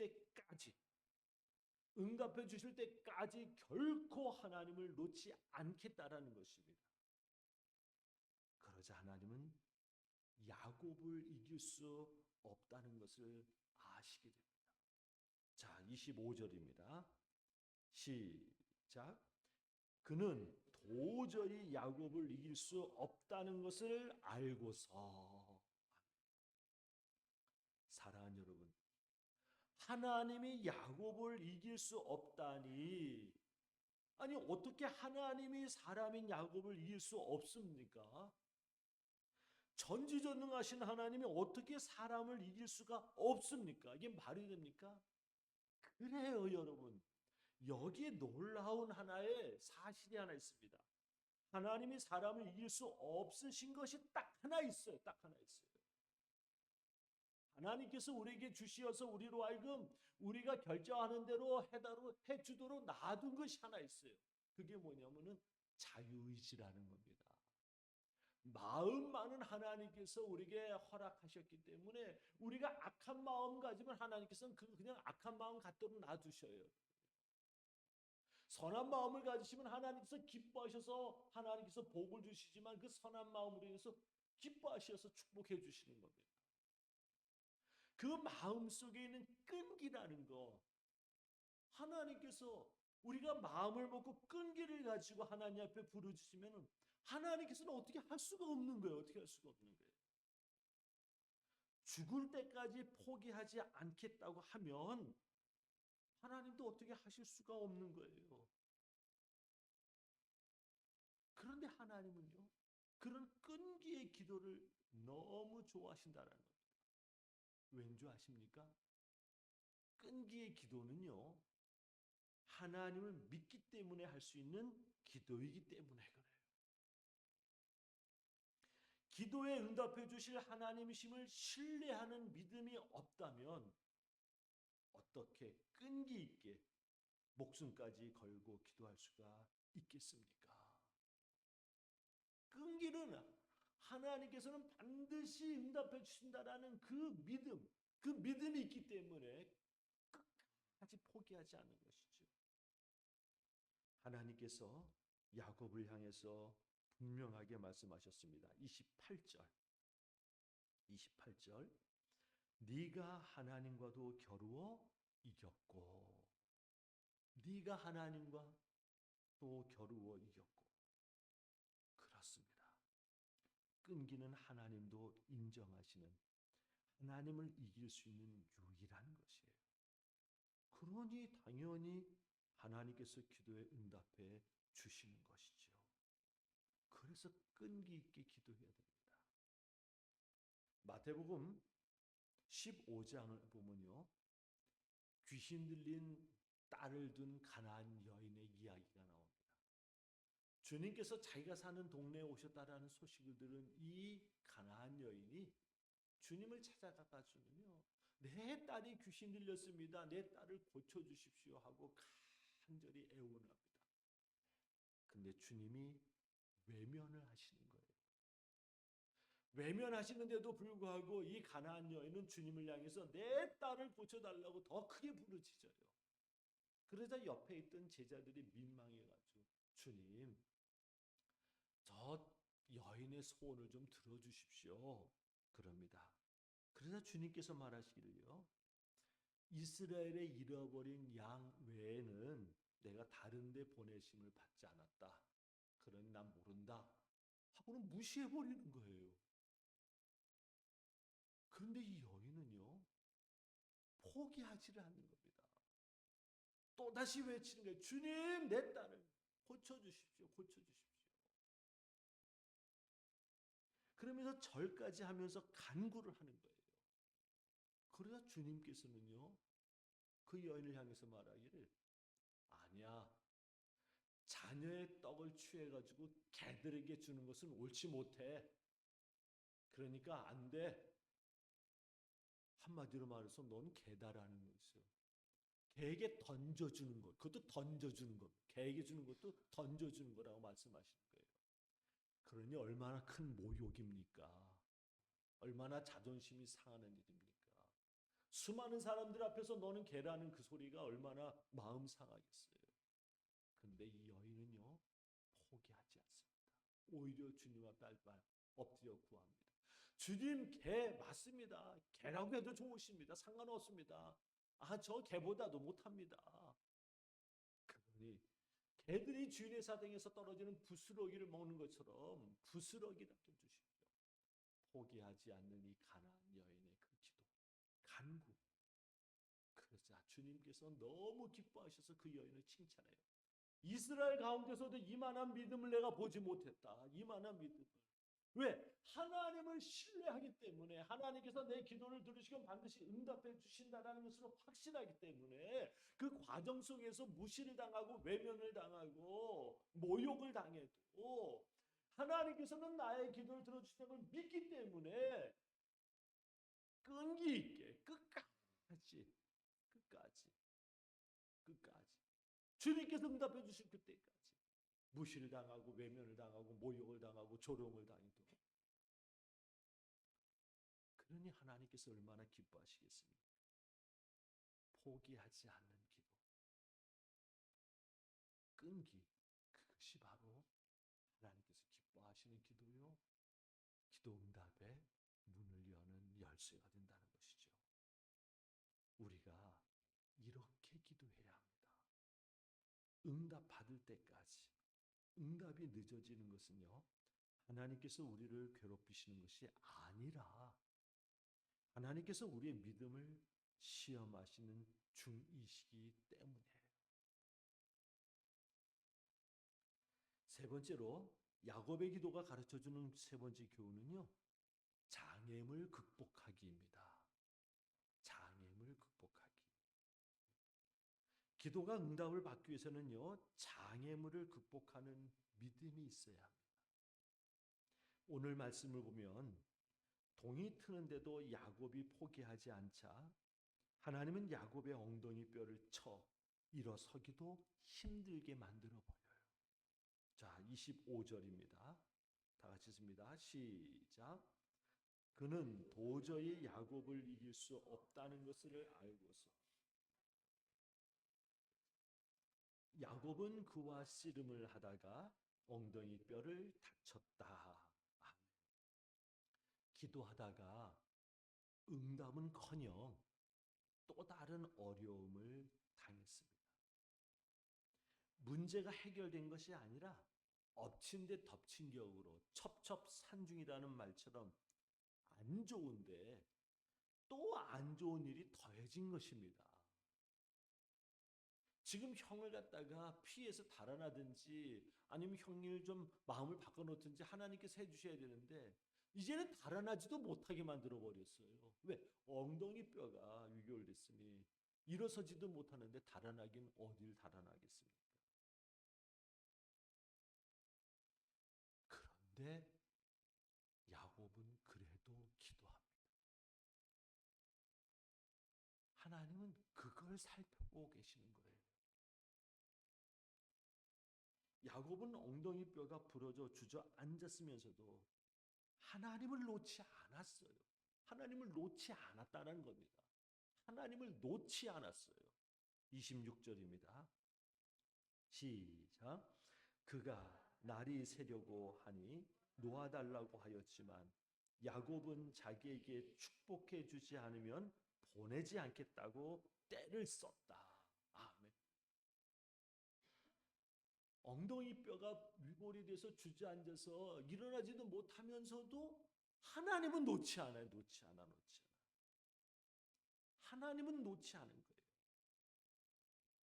때까지 결코 하나님을 놓지 않겠다라는 것입니다. 그러자 하나님은 야곱을 이길 수 없다는 것을 아시게 됩니다. 자, 25절입니다. 시작. 그는 도저히 야곱을 이길 수 없다는 것을 알고서. 사랑하는 여러분, 하나님이 야곱을 이길 수 없다니, 아니 어떻게 하나님이 사람인 야곱을 이길 수 없습니까? 전지전능하신 하나님이 어떻게 사람을 이길 수가 없습니까? 이게 말이 됩니까? 그래요, 여러분. 여기에 놀라운 하나의 사실이 하나 있습니다. 하나님이 사람을 이길 수 없으신 것이 딱 하나 있어요. 딱 하나 있어요. 하나님께서 우리에게 주시어서 우리로 하여금 우리가 결정하는 대로 해주도록 놔둔 것이 하나 있어요. 그게 뭐냐면은 자유의지라는 겁니다. 마음 많은 하나님께서 우리에게 허락하셨기 때문에 우리가 악한 마음 가지면 하나님께서는 그냥 악한 마음 갖도록 놔두셔요. 선한 마음을 가지시면 하나님께서 기뻐하셔서 하나님께서 복을 주시지만 그 선한 마음으로 인해서 기뻐하셔서 축복해 주시는 겁니다. 그 마음 속에 있는 끈기라는 거, 하나님께서 우리가 마음을 먹고 끈기를 가지고 하나님 앞에 부르짖으면 하나님께서는 어떻게 할 수가 없는 거예요. 어떻게 할 수가 없는 거예요. 죽을 때까지 포기하지 않겠다고 하면 하나님도 어떻게 하실 수가 없는 거예요. 그런데 하나님은요, 그런 끈기의 기도를 너무 좋아하신다는 겁니다. 왠지 아십니까? 끈기의 기도는요, 하나님을 믿기 때문에 할 수 있는 기도이기 때문에 그래요. 기도에 응답해 주실 하나님이심을 신뢰하는 믿음이 없다면 어떻게 끈기 있게 목숨까지 걸고 기도할 수가 있겠습니까? 끈기는 하나님께서는 반드시 응답해 주신다라는 그 믿음이 있기 때문에 끝까지 포기하지 않는 것이죠. 하나님께서 야곱을 향해서 분명하게 말씀하셨습니다. 28절 네가 하나님과도 겨루어 이겼고 네가 하나님과 또 겨루어 이겼고 그렇습니다. 끈기는 하나님도 인정하시는 하나님을 이길 수 있는 유일한 것이에요. 그러니 당연히 하나님께서 기도에 응답해 주시는 것이죠. 그래서 끈기 있게 기도해야 됩니다. 마태복음 15장을 보면요. 귀신 들린 딸을 둔 가나안 여인의 이야기가 나옵니다. 주님께서 자기가 사는 동네에 오셨다라는 소식을 들은 이 가나안 여인이 주님을 찾아가가지고요. 내 딸이 귀신 들렸습니다. 내 딸을 고쳐주십시오 하고 간절히 애원합니다. 근데 주님이 외면을 하시는 거예요. 외면하시는데도 불구하고 이 가나안 여인은 주님을 향해서 내 딸을 고쳐달라고 더 크게 부르짖어요. 그러자 옆에 있던 제자들이 민망해가지고 주님, 저 여인의 소원을 좀 들어주십시오. 그럽니다. 그러자 주님께서 말하시기를요. 이스라엘의 잃어버린 양 외에는 내가 다른 데 보내심을 받지 않았다. 그러니 난 모른다. 하고는 무시해버리는 거예요. 그런데 이 여인은요. 포기하지를 않는 겁니다. 또다시 외치는 거예요. 주님, 내 딸을 고쳐주십시오. 고쳐주십시오. 그러면서 절까지 하면서 간구를 하는 거예요. 그러자 주님께서는요. 그 여인을 향해서 말하기를 아니야. 자녀의 떡을 취해가지고 개들에게 주는 것은 옳지 못해. 그러니까 안 돼. 한마디로 말해서 넌 개다라는 거죠. 개에게 던져주는 것, 그것도 던져주는 것, 개에게 주는 것도 던져주는 거라고 말씀하시는 거예요. 그러니 얼마나 큰 모욕입니까? 얼마나 자존심이 상하는 일입니까? 수많은 사람들 앞에서 너는 개라는 그 소리가 얼마나 마음 상하겠어요. 근데 이 여인은요, 포기하지 않습니다. 오히려 주님 앞에 엎드려 구합니다. 주님, 개 맞습니다. 개라고 해도 좋으십니다. 상관없습니다. 저 개보다도 못합니다. 그러니 개들이 주인의 사정에서 떨어지는 부스러기를 먹는 것처럼 부스러기라도 주십시오. 포기하지 않는 이 가나안 여인의 그 기도, 간구. 그러자 주님께서 너무 기뻐하셔서 그 여인을 칭찬해요. 이스라엘 가운데서도 이만한 믿음을 내가 보지 못했다. 이만한 믿음을. 왜? 하나님을 신뢰하기 때문에 하나님께서 내 기도를 들으시고 반드시 응답해 주신다는 것으로 확신하기 때문에 그 과정 속에서 무시를 당하고 외면을 당하고 모욕을 당해도 하나님께서는 나의 기도를 들어주신다는 걸 믿기 때문에 끈기 있게 끝까지 주님께서 응답해 주실 그때까지 무시를 당하고 외면을 당하고 모욕을 당하고 조롱을 당해도 그러니 하나님께서 얼마나 기뻐하시겠습니까? 포기하지 않는 기도, 끈기, 그것이 바로 하나님께서 기뻐하시는 기도요, 기도 응답의 문을 여는 열쇠가 된다는 것이죠. 우리가 이렇게 기도해야 합니다. 응답 받을 때까지. 응답이 늦어지는 것은요, 하나님께서 우리를 괴롭히시는 것이 아니라 하나님께서 우리의 믿음을 시험하시는 중이시기 때문이에요. 세 번째로 야곱의 기도가 가르쳐주는 세 번째 교훈은요, 장애물 극복하기입니다. 장애물 극복하기. 기도가 응답을 받기 위해서는요, 장애물을 극복하는 믿음이 있어야 합니다. 오늘 말씀을 보면 동이 트는데도 야곱이 포기하지 않자 하나님은 야곱의 엉덩이 뼈를 쳐 일어서기도 힘들게 만들어 버려요. 자, 25절입니다. 다 같이 읽습니다. 시작. 그는 도저히 야곱을 이길 수 없다는 것을 알고서 야곱은 그와 씨름을 하다가 엉덩이 뼈를 다쳤다. 아멘. 기도하다가 응답은커녕 또 다른 어려움을 당했습니다. 문제가 해결된 것이 아니라 엎친 데 덮친 격으로 첩첩산중이라는 말처럼 안 좋은데 또 안 좋은 일이 더해진 것입니다. 지금 형을 갖다가 피해서 달아나든지 아니면 형을 좀 마음을 바꿔놓든지 하나님께서 해주셔야 되는데 이제는 달아나지도 못하게 만들어 버렸어요. 왜? 엉덩이 뼈가 유골됐으니 일어서지도 못하는데 달아나긴 어딜 달아나겠습니까? 그런데 야곱은 그래도 기도합니다. 하나님은 그걸 살펴보고 계시는 거예요. 야곱은 엉덩이 뼈가 부러져 주저앉았으면서도 하나님을 놓지 않았어요. 하나님을 놓지 않았다는 겁니다. 하나님을 놓지 않았어요. 26절입니다. 시작. 그가 날이 새려고 하니 놓아달라고 하였지만 야곱은 자기에게 축복해 주지 않으면 보내지 않겠다고 때를 썼다. 아멘. 엉덩이 뼈가 위골이 돼서 주저앉아서 일어나지도 못하면서도 하나님은 놓지 않아요. 놓지 않아. 하나님은 놓지 않은 거예요.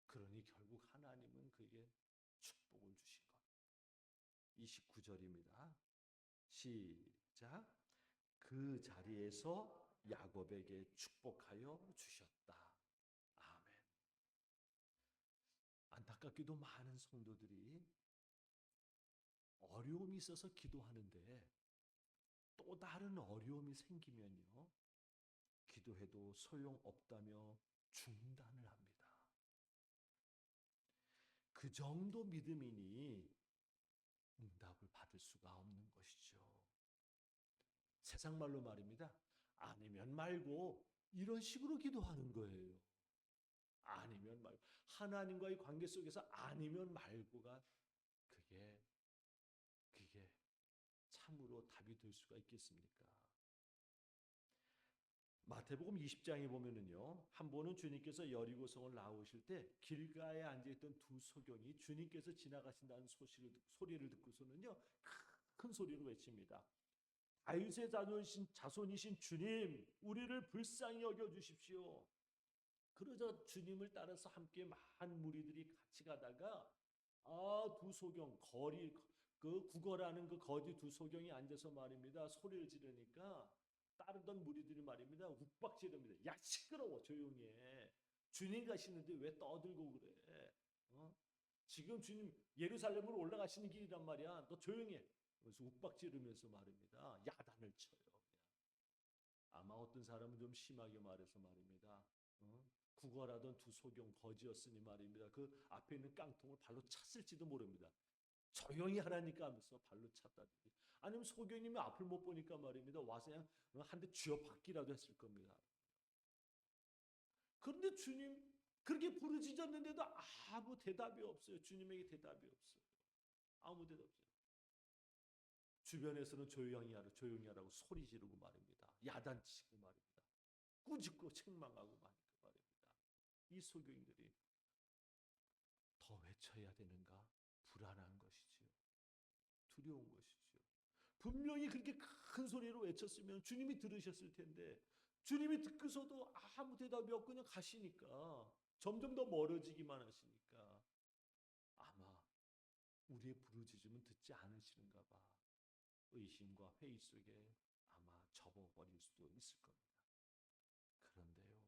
그러니 결국 하나님은 그에게 축복을 주신 겁니다. 29절입니다. 시작. 그 자리에서 야곱에게 축복하여 주셨다. 아멘. 안타깝게도 많은 성도들이 어려움이 있어서 기도하는데 또 다른 어려움이 생기면요, 기도해도 소용없다며 중단을 합니다. 그 정도 믿음이니 응답을 받을 수가 없는 것이죠. 세상 말로 말입니다. 아니면 말고 이런 식으로 기도하는 거예요. 아니면 말고 하나님과의 관계 속에서 아니면 말고가 그게 참으로 답이 될 수가 있겠습니까? 마태복음 20장에 보면은요, 한 번은 주님께서 여리고성을 나오실 때 길가에 앉아있던 두 소경이 주님께서 지나가신다는 소리를 듣고서는요, 큰 소리로 외칩니다. 다윗의 자손이신 주님, 우리를 불쌍히 여겨주십시오. 그러자 주님을 따라서 함께 많은 무리들이 같이 가다가 두 소경, 구걸하는 그 거지 두 소경이 앉아서 말입니다. 소리를 지르니까 따르던 무리들이 말입니다. 욱박지릅니다. 야, 시끄러워, 조용히 해. 주님 가시는데 왜 떠들고 그래? 지금 주님 예루살렘으로 올라가시는 길이란 말이야. 너 조용히 해. 그래서 욱박지르면서 말입니다. 야단을 쳐요. 아마 어떤 사람은 좀 심하게 말해서 말입니다. 구걸하던 두 소경 거지였으니 말입니다. 그 앞에 있는 깡통을 발로 찼을지도 모릅니다. 조용히 하라니까 하면서 발로 찼다든지, 아니면 소경님이 앞을 못 보니까 말입니다. 와서 그냥 한 대 쥐어박기라도 했을 겁니다. 그런데 주님 그렇게 부르짖었는데도 아무 대답이 없어요. 주님에게 대답이 없어요. 아무 대답 없어요. 주변에서는 조용히 하라고 소리 지르고 말입니다. 야단치고 말입니다. 꾸짖고 책망하고 말입니다. 이 소경들이 더 외쳐야 되는가? 불안한 것이지요. 두려운 것이지요. 분명히 그렇게 큰 소리로 외쳤으면 주님이 들으셨을 텐데 주님이 듣고서도 아무 대답이 없고 그냥 가시니까, 점점 더 멀어지기만 하시니까 아마 우리의 부르짖음은 듣지 않으시는가 봐. 의심과 회의 속에 아마 접어버릴 수도 있을 겁니다. 그런데요,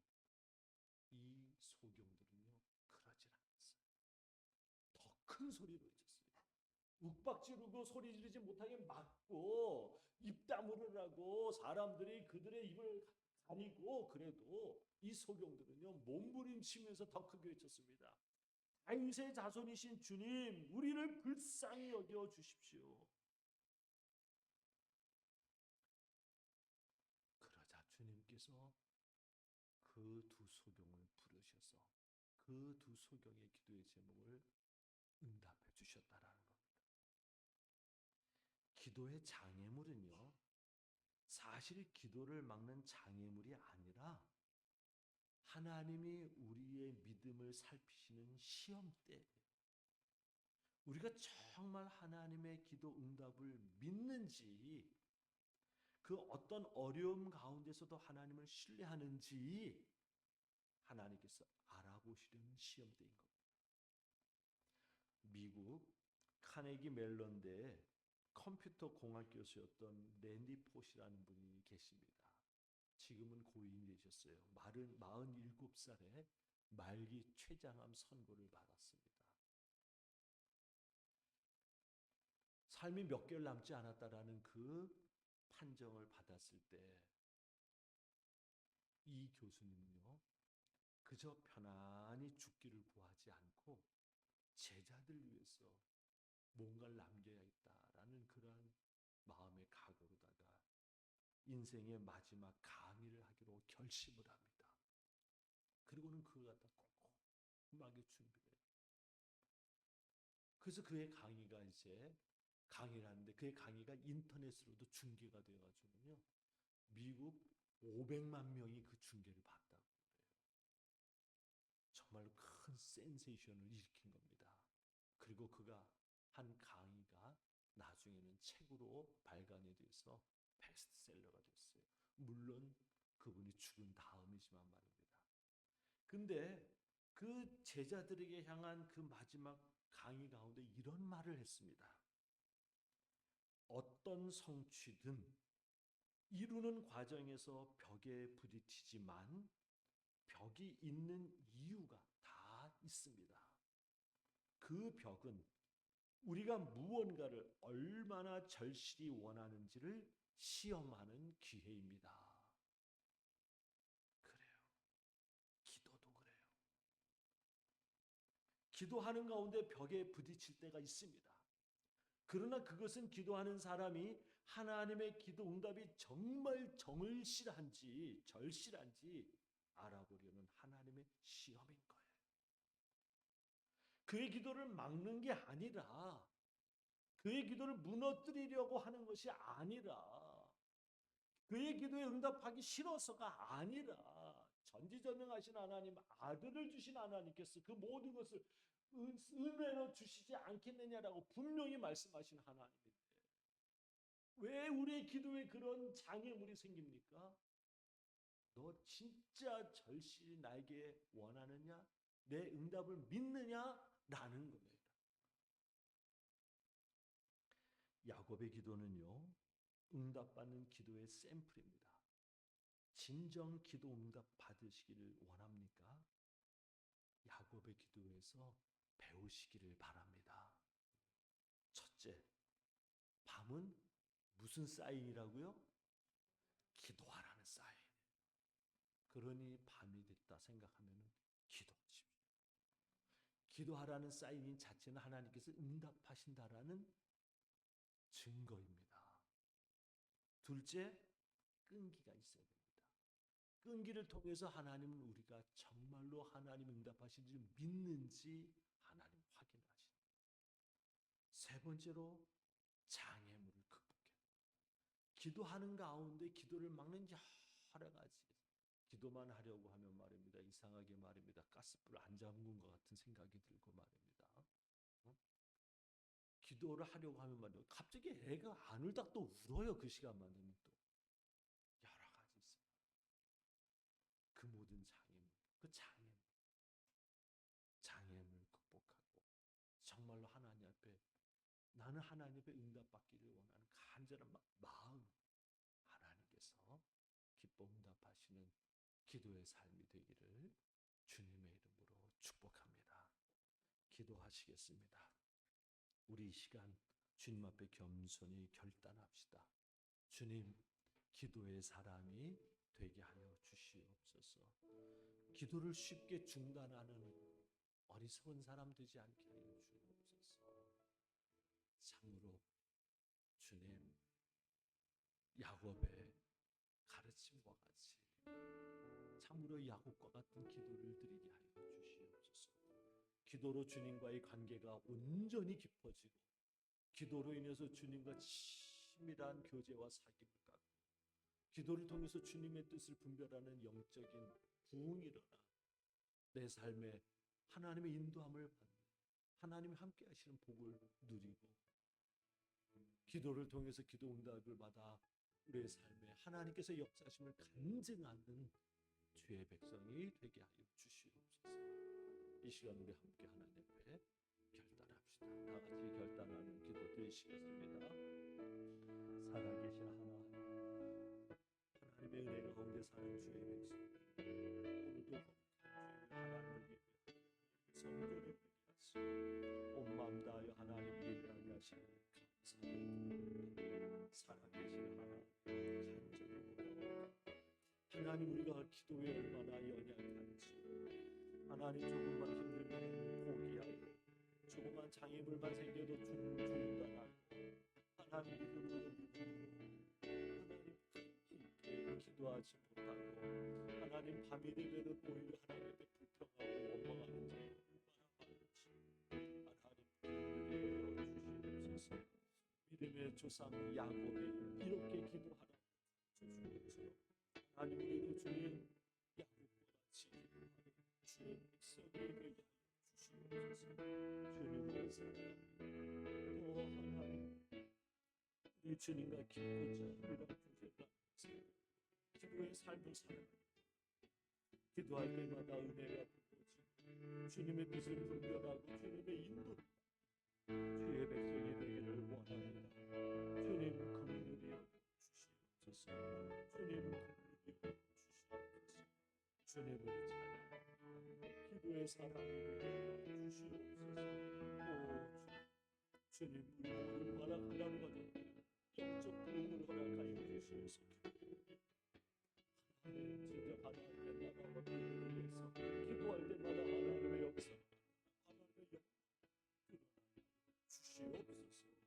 이 소경들은요 그러질 않았어요. 더 큰 소리로 외쳤어요. 욱박지르고 소리 지르지 못하게 막고 입 다물으라고 사람들이 그들의 입을 아니고 그래도 이 소경들은요 몸부림치면서 더 크게 외쳤습니다. 다윗의 자손이신 주님, 우리를 불쌍히 여겨 주십시오. 그러자 주님께서 그 두 소경을 부르셔서 그 두 소경의 기도의 제목을 응답해 주셨다라는 겁니다. 기도의 장애물은요, 사실 기도를 막는 장애물이 아니라 하나님이 우리의 믿음을 살피시는 시험대, 우리가 정말 하나님의 기도 응답을 믿는지, 그 어떤 어려움 가운데서도 하나님을 신뢰하는지 하나님께서 알아보시려는 시험대인 겁니다. 미국 카네기 멜론대에 컴퓨터 공학 교수였던 랜디 포시라는 분이 계십니다. 지금은 고인이 되셨어요. 47살에 말기 췌장암 선고를 받았습니다. 삶이 몇 개월 남지 않았다라는 그 판정을 받았을 때 이 교수님은요, 그저 편안히 죽기를 구하지 않고 제자들 위해서 뭔가를 남겨야겠다라는 그러한 마음의 각오로다가 인생의 마지막 강의를 하기로 결심을 합니다. 그리고는 그걸 갖다 꼼꼼하게 준비를 해요. 그래서 그의 강의가 이제 강의를 하는데 그의 강의가 인터넷으로도 중계가 되어가지고요. 미국 500만 명이 그 중계를 봤다고 그래요. 정말로 큰 센세이션을 일으킨 겁니다. 그리고 그가 한 강의가 나중에는 책으로 발간이 돼서 베스트셀러가 됐어요. 물론 그분이 죽은 다음이지만 말입니다. 근데 그 제자들에게 향한 그 마지막 강의 가운데 이런 말을 했습니다. 어떤 성취든 이루는 과정에서 벽에 부딪히지만 벽이 있는 이유가 다 있습니다. 그 벽은 우리가 무언가를 얼마나 절실히 원하는지를 시험하는 기회입니다. 그래요. 기도도 그래요. 기도하는 가운데 벽에 부딪힐 때가 있습니다. 그러나 그것은 기도하는 사람이 하나님의 기도 응답이 정말 절실한지 알아보려는 하나님의 시험인 거예요. 그의 기도를 막는 게 아니라, 그의 기도를 무너뜨리려고 하는 것이 아니라, 그의 기도에 응답하기 싫어서가 아니라, 전지전능하신 하나님, 아들을 주신 하나님께서 그 모든 것을 은혜로 주시지 않겠느냐라고 분명히 말씀하신 하나님인데 왜 우리의 기도에 그런 장애물이 생깁니까? 너 진짜 절실히 나에게 원하느냐? 내 응답을 믿느냐? 라는 거예요. 야곱의 기도는요, 응답받는 기도의 샘플입니다. 진정 기도 응답 받으시기를 원합니까? 야곱의 기도에서 배우시기를 바랍니다. 첫째, 밤은 무슨 사인이라고요? 기도하라는 사인. 그러니 밤이 됐다 생각하면 기도하십시오. 기도하라는 사인인 자체는 하나님께서 응답하신다라는 증거입니다. 둘째, 끈기가 있어야 됩니다. 끈기를 통해서 하나님은 우리가 정말로 하나님 응답하시는지 믿는지 하나님 확인하시는. 세 번째로 장애물을 극복해야 됩니다. 기도하는 가운데 기도를 막는 여러 가지. 기도만 하려고 하면 말입니다. 이상하게 말입니다. 가스불 안 잠근 것 같은 생각이 들고 말입니다. 기도를 하려고 하면 말이에요. 갑자기 애가 안 울다 또 울어요. 그 시간만 되면 또. 여러 가지 있습니다. 그 모든 장애물 극복하고 정말로 하나님 앞에 나는 하나님 앞에 응답받기를 원하는 간절한 마음 하나님께서 기뻐 응답하시는 기도의 삶이 되기를 주님의 이름으로 축복합니다. 기도하시겠습니다. 우리 이 시간 주님 앞에 겸손히 결단합시다. 주님, 기도의 사람이 되게 하여 주시옵소서. 기도를 쉽게 중단하는 어리석은 사람 되지 않게 하여 주옵소서. 참으로 주님, 야곱의 가르침과 같이 참으로 야곱과 같은 기도를 드리게 하여 주시옵소서. 기도로 주님과의 관계가 온전히 깊어지고, 기도로 인해서 주님과 친밀한 교제와 사귐을 갖고, 기도를 통해서 주님의 뜻을 분별하는 영적인 부흥이 일어나 내 삶에 하나님의 인도함을 받는, 하나님이 함께 하시는 복을 누리고, 기도를 통해서 기도 응답을 받아 우리의 삶에 하나님께서 역사하심을 간증하는 주의 백성이 되게 하여 주시옵소서. 이 시간 우리 함께 하나님 앞에 결단합시다. 다 같이 결단하는 기도 드리시겠습니다. 살아계신 하나님의 은혜가 가운데 사는 주의 백성, 오늘도 하나님을 예배하고 성전을 되게 하시고 온 마음 다하여 하나님 예배하게 하시니 감사드립니다. 살아계신 하나님, 간절히 고백합니다. 하나님, 우리가 기도에 얼마나 연약한지, 하나님 조금만 힘들면 포기하고, 조금만 장애물만 생겨도 중단하고, 하나님 이름으로 하나님 깊게 기도하지 못하고, 하나님 밤이 되면 오히려 하나님께 불평하고 원망하는 자 얼마나 많은지 하나님 기도를 주시옵소서. 믿음의 조상 야곱이 이렇게 기도하라 주신 것처럼 하나님, 우리도 주님 야곱과 같이 기도하는 주의 백성이 되게 하여 주시옵소서. 주님의 사랑, 또 하나님, 우리 주님과 깊고 친밀한 교제를 하면서 기도의 삶을 살아가는, 기도할 때마다 은혜가 부어지고 주님의 뜻을 분별하고 주님의 인도 주의 백성이 되기를 원합니다. 주님 긍휼히 주시옵소서. 주님 긍휼히 주시옵소서. 주님을 찬양합니다. 기도의 사랑이 되게 주시옵소서. 오 주님, 우리 얼마나 하나님과 영적 부흥을 허락하여 주시옵소서. 하나님, 진짜 하나님의 나라와 교회를 위해서 기도할 때마다 하나님의 역사, 하나님의 영 주시옵소서. 주님을 찬양.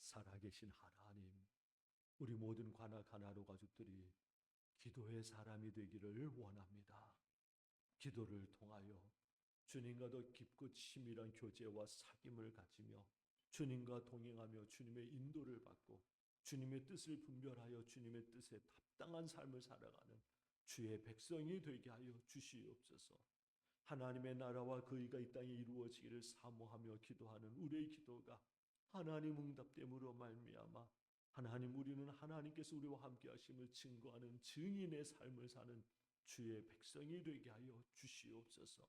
살아계신 하나님, 우리 모든 가나로 가족들이 기도의 사람이 되기를 원합니다. 기도를 통하여 주님과 더 깊고 치밀한 교제와 사귐을 가지며 주님과 동행하며 주님의 인도를 받고 주님의 뜻을 분별하여 주님의 뜻에 합당한 삶을 살아가는 주의 백성이 되게 하여 주시옵소서. 하나님의 나라와 그 의가 이 땅에 이루어지기를 사모하며 기도하는 우리의 기도가 하나님 응답됨으로 말미암아 하나님, 우리는 하나님께서 우리와 함께 하심을 증거하는 증인의 삶을 사는 주의 백성이 되게 하여 주시옵소서.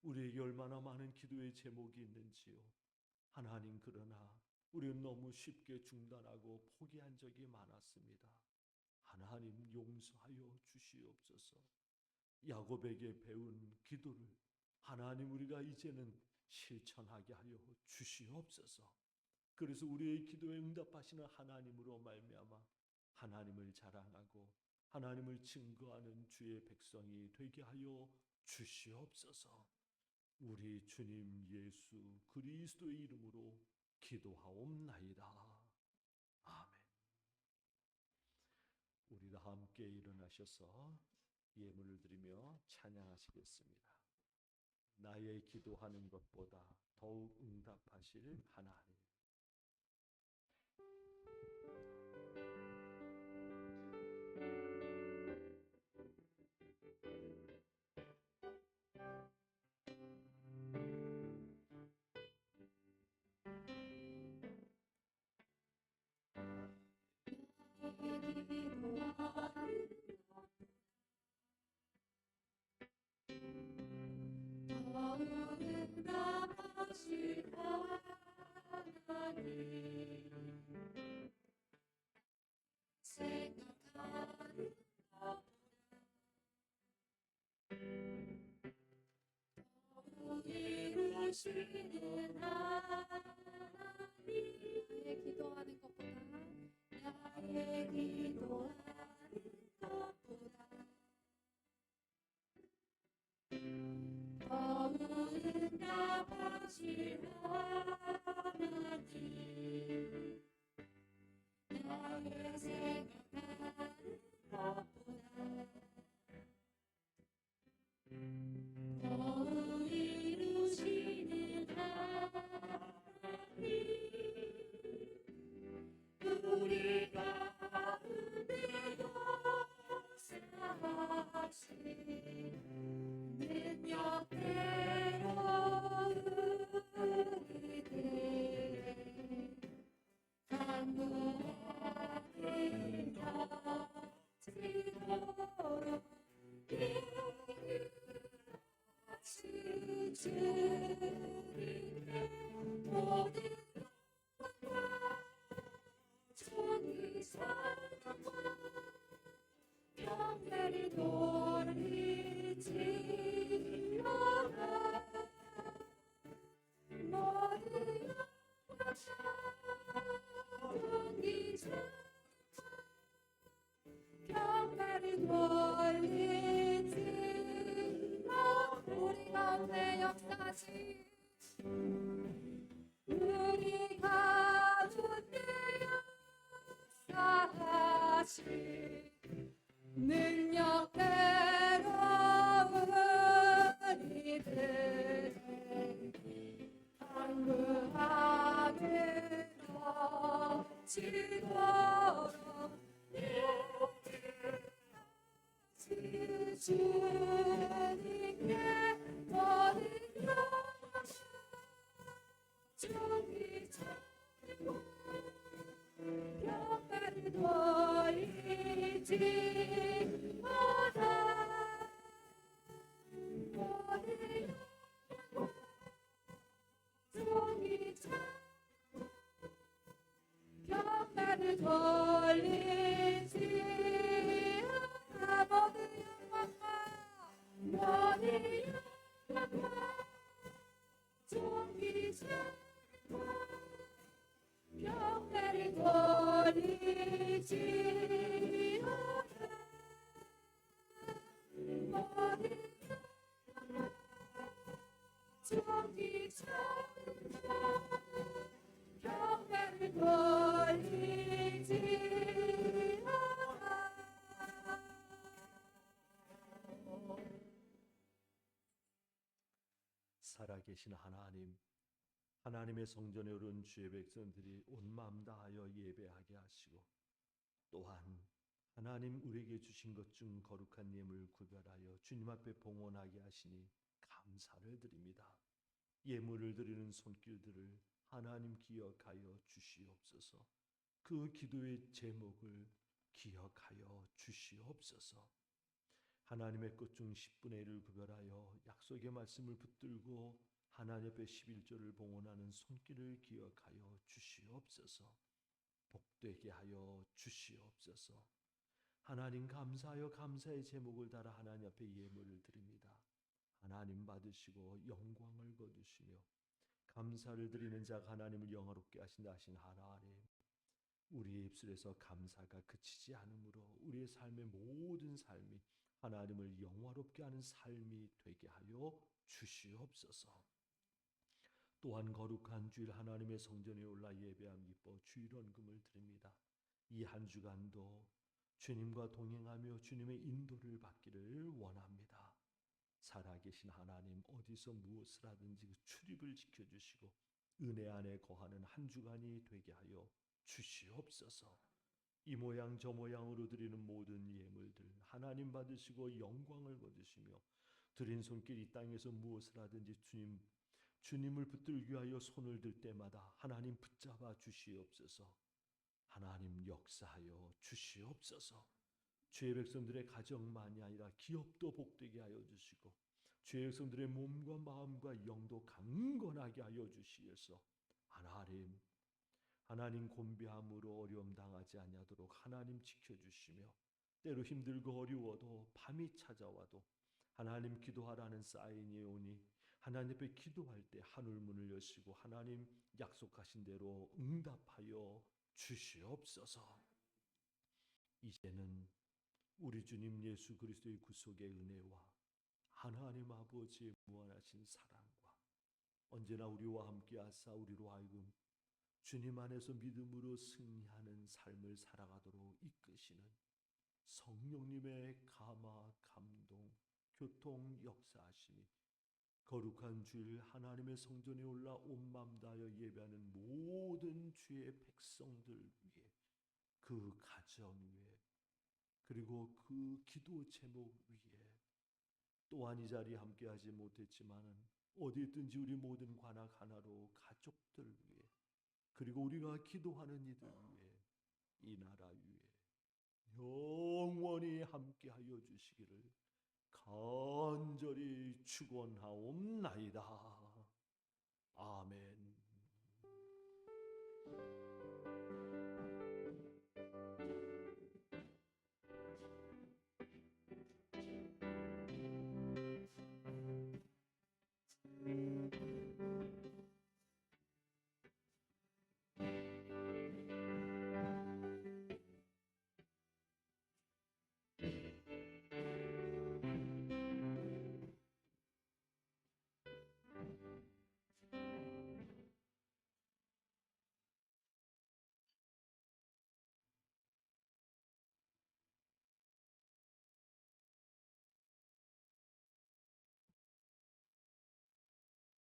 우리에게 얼마나 많은 기도의 제목이 있는지요. 하나님, 그러나 우리는 너무 쉽게 중단하고 포기한 적이 많았습니다. 하나님, 용서하여 주시옵소서. 야곱에게 배운 기도를 하나님, 우리가 이제는 실천하게 하여 주시옵소서. 그래서 우리의 기도에 응답하시는 하나님으로 말미암아 하나님을 자랑하고 하나님을 증거하는 주의 백성이 되게 하여 주시옵소서. 우리 주님 예수 그리스도의 이름으로 기도하옵나이다. 아멘. 우리 다 함께 일어나셔서 예물을 드리며 찬양하시겠습니다. 나의 기도하는 것보다 더욱 응답하실 하나님. 응답하실 하나님, 생각하는 것보다 더욱 이루시는 하나님 나의 기도하는 것보다 나의 기도하는 것보다 더 응답하실 하나님 나의 생각하는 것보다 더 이루시는 하나님 우리 가운데 역사하신 능력대로 우리들의 간구하는 터지도록 예루하신 주님의 모든 정의 사랑과 경배를 돌리지어라 모든 정의 사랑과 경배를 돌리지어라 우리 가운데 역사하신 우리 가운데 역사하신 능력대로 우리들의 간구하는 터지도록 예루하신 주님의 모든 영광 정의 찬양과 경배를 돌리지어라 모든 영광과 정의 찬양과 경배를 돌리지어라 모든 영광과 정의 찬양과 경배를 돌리지어라 모든 영광과 정의 찬양과 경배를 돌리지어라 살아계신 하나님, 하나님의 성전에 오른 주의 백성들이 온 마음 다하여 예배하게 하시고 또한 하나님 우리에게 주신 것 중 거룩한 예물 구별하여 주님 앞에 봉헌하게 하시니 감사를 드립니다. 예물을 드리는 손길들을 하나님 기억하여 주시옵소서. 그 기도의 제목을 기억하여 주시옵소서. 하나님의 것 중 10분의 1을 구별하여 약속의 말씀을 붙들고 하나님 앞에 11조를 봉헌하는 손길을 기억하여 주시옵소서. 복되게 하여 주시옵소서. 하나님 감사하여 감사의 제목을 달아 하나님 앞에 예물을 드립니다. 하나님 받으시고 영광을 거두시며 감사를 드리는 자가 하나님을 영화롭게 하신다 하신 하나님, 우리의 입술에서 감사가 그치지 않으므로 우리의 삶의 모든 삶이 하나님을 영화롭게 하는 삶이 되게 하여 주시옵소서. 또한 거룩한 주일 하나님의 성전에 올라 예배함 기뻐 주일원금을 드립니다. 이 한 주간도 주님과 동행하며 주님의 인도를 받기를 원합니다. 살아계신 하나님, 어디서 무엇을 하든지 그 출입을 지켜주시고 은혜 안에 거하는 한 주간이 되게 하여 주시옵소서. 이 모양 저 모양으로 드리는 모든 예물들 하나님 받으시고 영광을 거두시며 드린 손길 이 땅에서 무엇을 하든지 주님을 붙들기 위하여 손을 들 때마다 하나님 붙잡아 주시옵소서. 하나님 역사하여 주시옵소서. 주의 백성들의 가정만이 아니라 기업도 복되게 하여 주시고 주의 백성들의 몸과 마음과 영도 강건하게 하여 주시옵소서. 하나님 곤비함으로 어려움 당하지 아니하도록 하나님 지켜주시며 때로 힘들고 어려워도 밤이 찾아와도 하나님 기도하라는 사인이 오니 하나님 앞에 기도할 때 하늘 문을 여시고 하나님 약속하신 대로 응답하여 주시옵소서. 이제는 우리 주님 예수 그리스도의 구속의 은혜와 하나님 아버지의 무한하신 사랑과 언제나 우리와 함께 하사 우리로 하여금 주님 안에서 믿음으로 승리하는 삶을 살아가도록 이끄시는 성령님의 감화, 감동, 교통 역사하심이 거룩한 주일 하나님의 성전에 올라 온 마음 다하여 예배하는 모든 주의 백성들 위해, 그 가정 위에, 그리고 그 기도 제목 위에, 또한 이 자리에 함께하지 못했지만은 어디 있든지 우리 모든 관악 하나로 가족들 위해, 그리고 우리가 기도하는 이들 위해, 이 나라 위에 영원히 함께하여 주시기를 간절히 축원하옵나이다. 아멘.